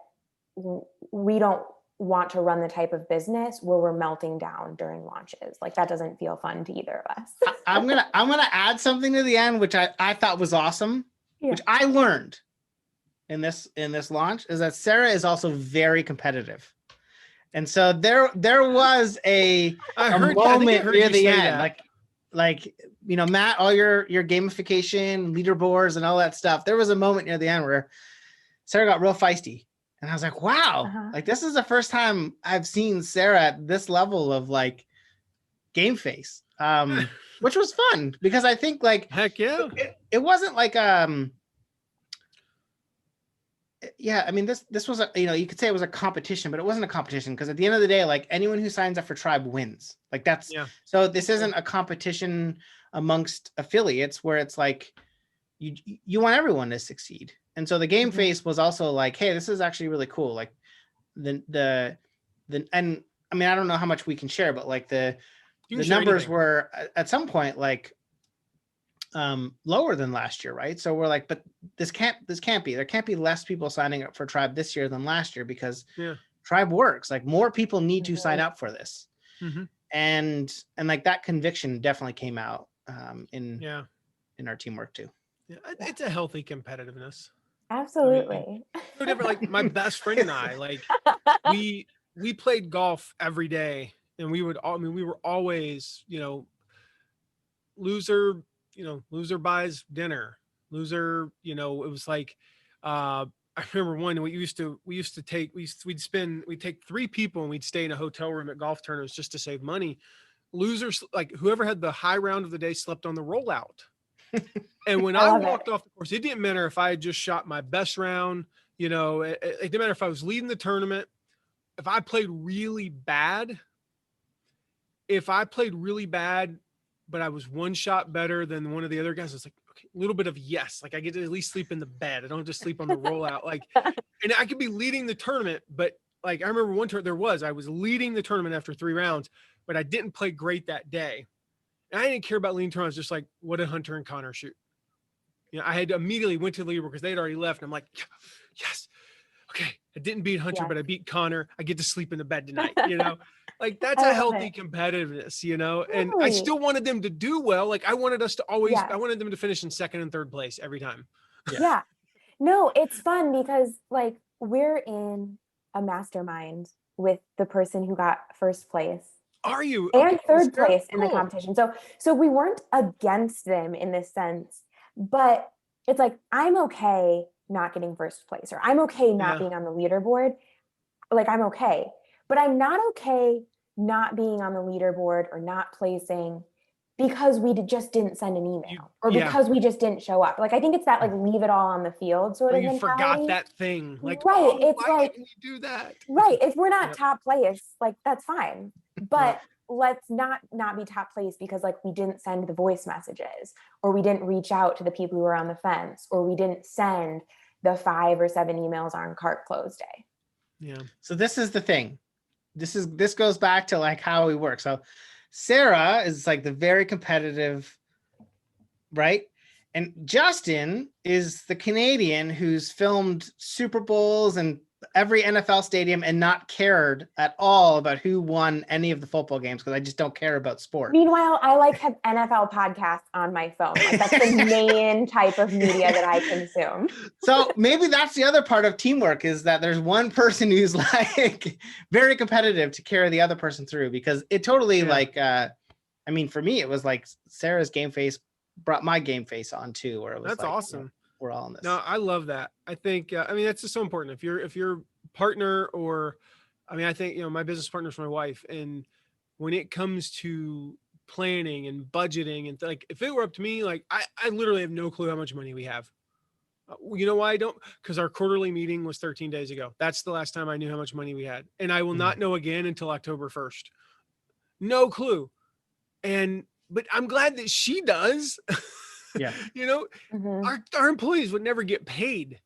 [SPEAKER 2] we don't want to run the type of business where we're melting down during launches. Like that doesn't feel fun to either of us.
[SPEAKER 3] I'm gonna add something to the end, which I thought was awesome, which I learned in this launch, is that Sara is also very competitive. And so there was a moment near the end, like Matt, all your gamification, leaderboards, and all that stuff. There was a moment near the end where Sara got real feisty, and I was like, "Wow! Like this is the first time I've seen Sara at this level of like game face," which was fun because I think like
[SPEAKER 1] heck yeah,
[SPEAKER 3] it wasn't like yeah, I mean, this was you could say it was a competition, but it wasn't a competition because at the end of the day, like anyone who signs up for Tribe wins. Like that's so this isn't a competition amongst affiliates where it's like you want everyone to succeed. And so the game face was also like, hey, this is actually really cool. Like the and I mean, I don't know how much we can share, but like the numbers were at some point like lower than last year, right? So we're like, but this can't be, there can't be less people signing up for Tribe this year than last year because Tribe works. Like more people need to sign up for this. And like that conviction definitely came out in our teamwork too.
[SPEAKER 1] Yeah, it's a healthy competitiveness.
[SPEAKER 2] Absolutely.
[SPEAKER 1] I mean, no different. Like my best friend and I, like we played golf every day, and we were always, loser buys dinner, loser, it was like, I remember one, we'd take 3 people and we'd stay in a hotel room at golf tournaments just to save money. Losers, like whoever had the high round of the day, slept on the rollout. And when I walked off the course, it didn't matter if I had just shot my best round, it didn't matter if I was leading the tournament. If I played really bad, but I was one shot better than one of the other guys, it's like, okay, a little bit of yes. Like I get to at least sleep in the bed. I don't just sleep on the rollout. Like, and I could be leading the tournament, but like I remember one tournament I was leading the tournament after 3 rounds, but I didn't play great that day. And I didn't care about leading tournaments. Just like, what did Hunter and Connor shoot? I had immediately went to the leaderboard because they'd already left. And I'm like, yes, okay. I didn't beat Hunter, but I beat Connor. I get to sleep in the bed tonight, like that's a healthy competitiveness, and I still wanted them to do well. Like I wanted us to always, I wanted them to finish in 2nd and 3rd place every time.
[SPEAKER 2] Yeah. No, it's fun because like we're in a mastermind with the person who got 1st place.
[SPEAKER 1] Are you?
[SPEAKER 2] And 3rd place in the competition. So we weren't against them in this sense, but it's like, I'm okay not getting 1st place, or I'm okay not being on the leaderboard. like I'm okay, but I'm not okay not being on the leaderboard or not placing because we just didn't send an email or because we just didn't show up. Like, I think it's that like leave it all on the field sort
[SPEAKER 1] Or
[SPEAKER 2] of
[SPEAKER 1] you
[SPEAKER 2] mentality.
[SPEAKER 1] forgot that thing. Like,
[SPEAKER 2] right.
[SPEAKER 1] oh,
[SPEAKER 2] It's
[SPEAKER 1] why
[SPEAKER 2] like,
[SPEAKER 1] didn't you do that?
[SPEAKER 2] right. If we're not
[SPEAKER 1] Yep.
[SPEAKER 2] top place, like that's fine. But let's not be top place because like we didn't send the voice messages or we didn't reach out to the people who were on the fence or we didn't send the 5 or 7 emails on cart close day.
[SPEAKER 1] Yeah.
[SPEAKER 3] So this is the thing. This goes back to like how we work. So Sara is like the very competitive, right? And Justin is the Canadian who's filmed Super Bowls and every NFL stadium and not cared at all about who won any of the football games because I just don't care about sport.
[SPEAKER 2] Meanwhile, I like have NFL podcasts on my phone. Like that's the main type of media that I consume.
[SPEAKER 3] So maybe that's the other part of teamwork is that there's one person who's like very competitive to carry the other person through because it totally like, I mean, for me, it was like Sarah's game face brought my game face on too, where it was
[SPEAKER 1] That's
[SPEAKER 3] like,
[SPEAKER 1] awesome.
[SPEAKER 3] You know, we're all in this.
[SPEAKER 1] No, I love that. I think, I mean, that's just so important. If your partner or, I mean, I think, you know, my business partner's my wife. And when it comes to planning and budgeting and like, if it were up to me, like I literally have no clue how much money we have. You know why I don't? Because our quarterly meeting was 13 days ago. That's the last time I knew how much money we had. And I will not know again until October 1st. No clue. But I'm glad that she does.
[SPEAKER 3] Yeah.
[SPEAKER 1] You know, our employees would never get paid.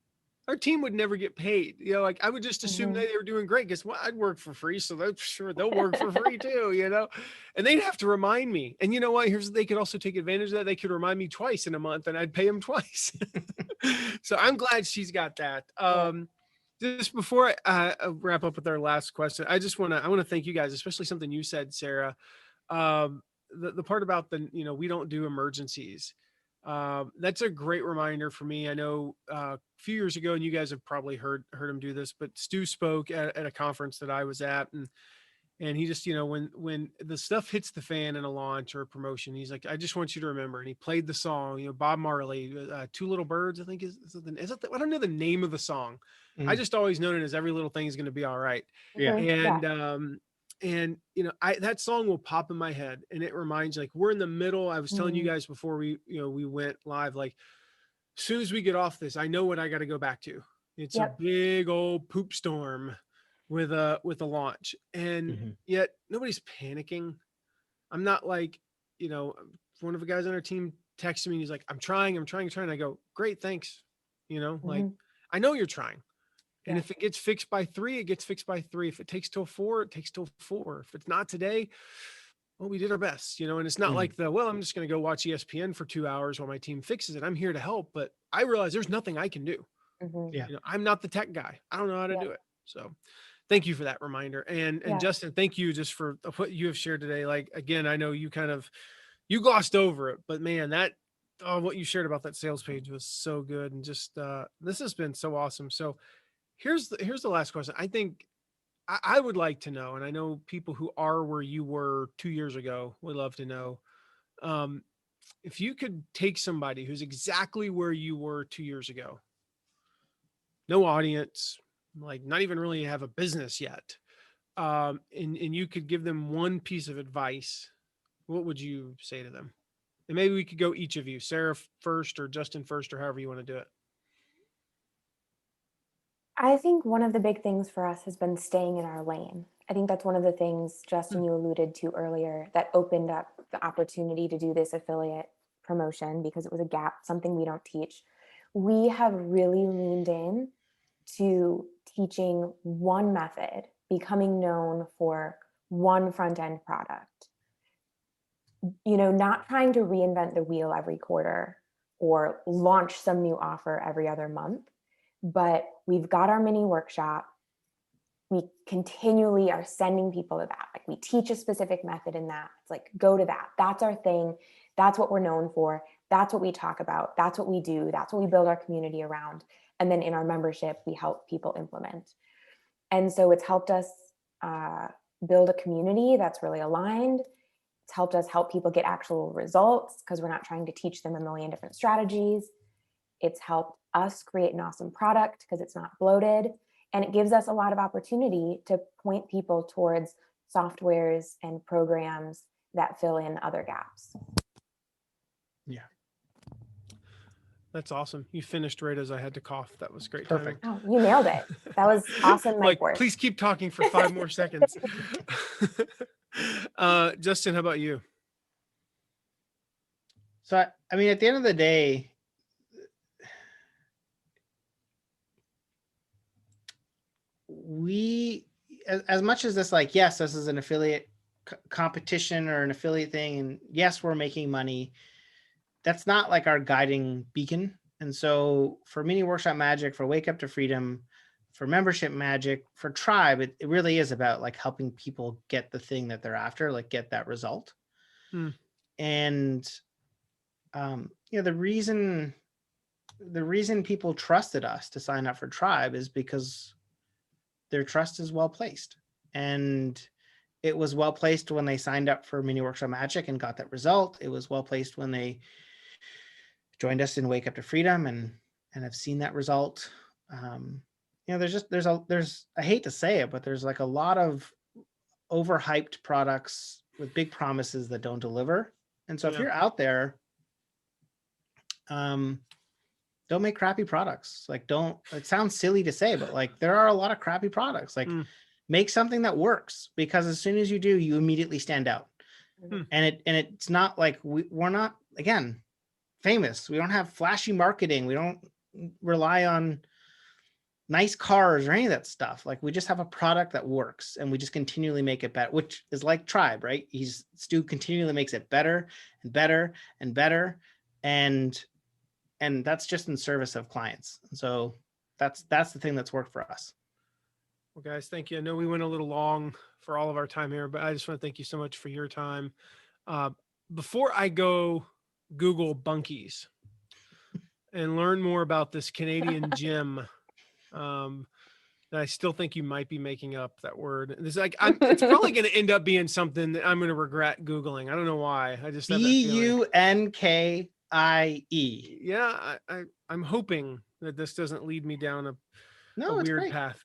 [SPEAKER 1] Our team would never get paid. You know, like I would just assume they were doing great. Guess what? I'd work for free. So that's sure they'll work for free too, you know, and they'd have to remind me. And you know what? They could also take advantage of that. They could remind me twice in a month and I'd pay them twice. So I'm glad she's got that. Just before I wrap up with our last question, I want to thank you guys, especially something you said, Sara. The part about we don't do emergencies. That's a great reminder for me. I know a few years ago, and you guys have probably heard him do this, but Stu spoke at a conference that I was at, and he just, when the stuff hits the fan in a launch or a promotion, he's like, I just want you to remember. And he played the song, Bob Marley, Two Little Birds, I think is that I don't know the name of the song. I just always known it as Every Little Thing is going to be all right.
[SPEAKER 3] Yeah.
[SPEAKER 1] And that song will pop in my head and it reminds you, like, we're in the middle. I was telling you guys before we went live, like as soon as we get off this, I know what I got to go back to. It's a big old poop storm with a launch. And yet nobody's panicking. I'm not like, one of the guys on our team texted me and he's like, I'm trying. I go, great. Thanks. Like, I know you're trying. And if it gets fixed by 3, it gets fixed by 3. If it takes till 4, it takes till 4. If it's not today, well, we did our best, and it's not like I'm just going to go watch ESPN for 2 hours while my team fixes it. I'm here to help, but I realize there's nothing I can do. I'm not the tech guy. I don't know how to do it. So thank you for that reminder. And Justin, thank you just for what you have shared today. Like, again, I know you you glossed over it, but man, what you shared about that sales page was so good. And just, this has been so awesome. So here's the last question. I think I would like to know, and I know people who are where you were 2 years ago would love to know, if you could take somebody who's exactly where you were 2 years ago, no audience, like not even really have a business yet, and you could give them one piece of advice, what would you say to them? And maybe we could go each of you, Sara first or Justin first, or however you want to do it.
[SPEAKER 2] I think one of the big things for us has been staying in our lane. I think that's one of the things, Justin, you alluded to earlier that opened up the opportunity to do this affiliate promotion because it was a gap, something we don't teach. We have really leaned in to teaching one method, becoming known for one front-end product. Not trying to reinvent the wheel every quarter or launch some new offer every other month. But we've got our mini workshop. We continually are sending people to that. Like we teach a specific method in that. It's like, go to that. That's our thing. That's what we're known for. That's what we talk about. That's what we do. That's what we build our community around. And then in our membership, we help people implement. And so it's helped us build a community that's really aligned. It's helped us help people get actual results because we're not trying to teach them a million different strategies. It's helped us create an awesome product because it's not bloated. And it gives us a lot of opportunity to point people towards softwares and programs that fill in other gaps.
[SPEAKER 3] Yeah.
[SPEAKER 1] That's awesome. You finished right as I had to cough. That was great.
[SPEAKER 3] Perfect.
[SPEAKER 2] Oh, you nailed it. That was awesome mic
[SPEAKER 1] Like,
[SPEAKER 2] work.
[SPEAKER 1] please keep talking for 5 more seconds. Justin, how about you?
[SPEAKER 3] So, I mean, at the end of the day, we, as much as this, like, yes, this is an affiliate competition or an affiliate thing, and yes, we're making money, that's not like our guiding beacon. And so for Mini Workshop Magic, for Wake Up to Freedom, for Membership Magic, for Tribe, it really is about like helping people get the thing that they're after, like get that result. And you know, the reason people trusted us to sign up for Tribe is because their trust is well placed. And it was well placed when they signed up for Mini Workshop Magic and got that result. It was well placed when they joined us in Wake Up to Freedom and have seen that result. You know, there's I hate to say it, but there's like a lot of overhyped products with big promises that don't deliver. And so if you're out there, don't make crappy products. Like, it sounds silly to say, but like there are a lot of crappy products. Like make something that works, because as soon as you do, you immediately stand out. And it's not like we're not, again, famous. We don't have flashy marketing. We don't rely on nice cars or any of that stuff. Like, we just have a product that works, and we just continually make it better, which is like Tribe, right? Stu continually makes it better and better and better. And that's just in service of clients. And so that's the thing that's worked for us.
[SPEAKER 1] Well, guys, thank you. I know we went a little long for all of our time here, but I just want to thank you so much for your time. Before I go Google bunkies and learn more about this Canadian gym, that I still think you might be making up that word. It's like, it's probably going to end up being something that I'm going to regret Googling. I don't know why. I just have that feeling.
[SPEAKER 3] Bunkie.
[SPEAKER 1] Yeah, I'm hoping that this doesn't lead me down a weird
[SPEAKER 3] great
[SPEAKER 1] path.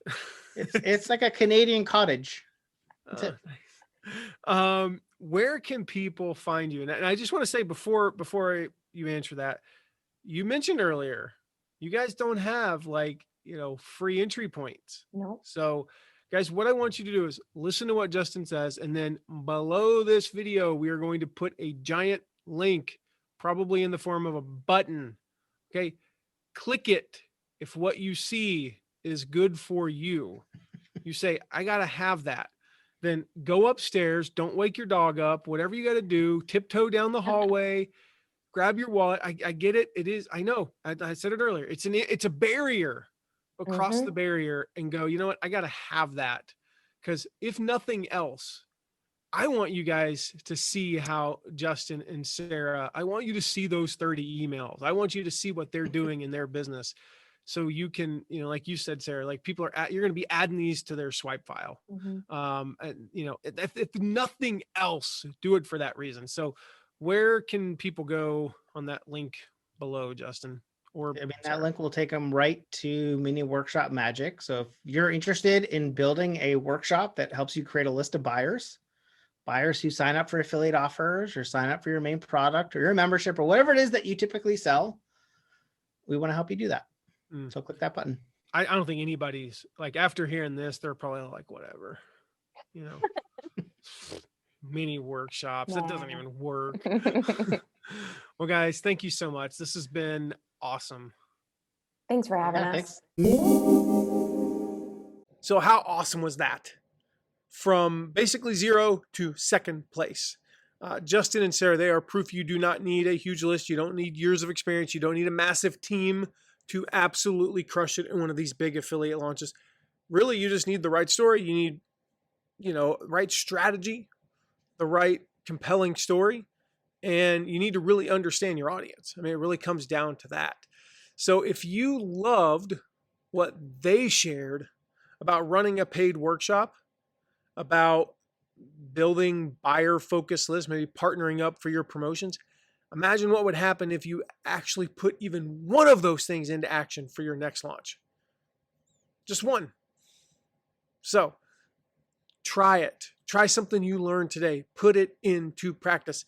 [SPEAKER 3] It's like a Canadian cottage. That's it.
[SPEAKER 1] Nice. Where can people find you? And I just want to say before you answer that, you mentioned earlier, you guys don't have like, free entry points.
[SPEAKER 2] No.
[SPEAKER 1] So guys, what I want you to do is listen to what Justin says. And then below this video, we are going to put a giant link, probably in the form of a button. Okay. Click it. If what you see is good for you, you say, I got to have that. Then go upstairs. Don't wake your dog up. Whatever you got to do, tiptoe down the hallway, grab your wallet. I get it. It is. I know. I said it earlier. It's a barrier. Across the barrier and go, you know what? I got to have that. Because if nothing else, I want you guys to see how Justin and Sara, I want you to see those 30 emails. I want you to see what they're doing in their business. So you can, like you said, Sara, like people you're going to be adding these to their swipe file. And, if nothing else, do it for that reason. So where can people go on that link below, Justin? Or
[SPEAKER 3] that link will take them right to Mini Workshop Magic. So if you're interested in building a workshop that helps you create a list of buyers who sign up for affiliate offers or sign up for your main product or your membership or whatever it is that you typically sell, we want to help you do that. So click that button.
[SPEAKER 1] I don't think anybody's like, after hearing this, they're probably like, whatever, mini workshops. That doesn't even work. Well, guys, thank you so much. This has been awesome.
[SPEAKER 2] Thanks for having us.
[SPEAKER 1] So how awesome was that? From basically 0 to second place. Justin and Sara, they are proof you do not need a huge list. You don't need years of experience. You don't need a massive team to absolutely crush it in one of these big affiliate launches. Really, you just need the right story. You need, right strategy, the right compelling story, and you need to really understand your audience. I mean, it really comes down to that. So if you loved what they shared about running a paid workshop, about building buyer-focused lists, maybe partnering up for your promotions, imagine what would happen if you actually put even one of those things into action for your next launch. Just one. So try it. Try something you learned today. Put it into practice.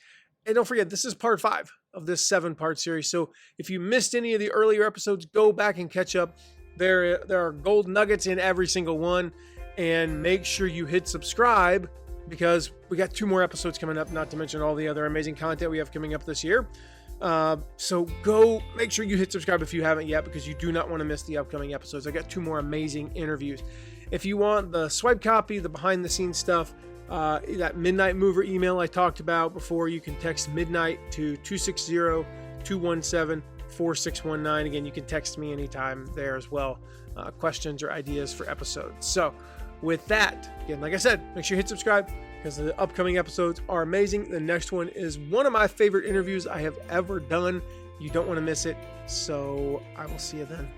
[SPEAKER 1] And don't forget, this is part 5 of this 7-part series. So if you missed any of the earlier episodes, go back and catch up. There are gold nuggets in every single one. And make sure you hit subscribe, because we got 2 more episodes coming up, not to mention all the other amazing content we have coming up this year. So go make sure you hit subscribe if you haven't yet, because you do not want to miss the upcoming episodes. I got 2 more amazing interviews. If you want the swipe copy, the behind the scenes stuff, that Midnight Mover email I talked about before, you can text Midnight to 260-217-4619. Again, you can text me anytime there as well. Questions or ideas for episodes. So with that, again, like I said, make sure you hit subscribe, because the upcoming episodes are amazing. The next one is one of my favorite interviews I have ever done. You don't want to miss it. So I will see you then.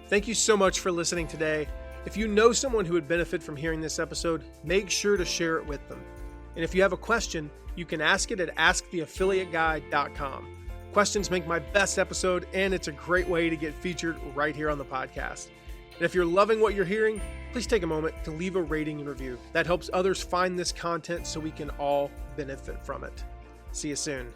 [SPEAKER 1] Thank you so much for listening today. If you know someone who would benefit from hearing this episode, make sure to share it with them. And if you have a question, you can ask it at asktheaffiliateguy.com. Questions make my best episode, and it's a great way to get featured right here on the podcast. And if you're loving what you're hearing, please take a moment to leave a rating and review. That helps others find this content so we can all benefit from it. See you soon.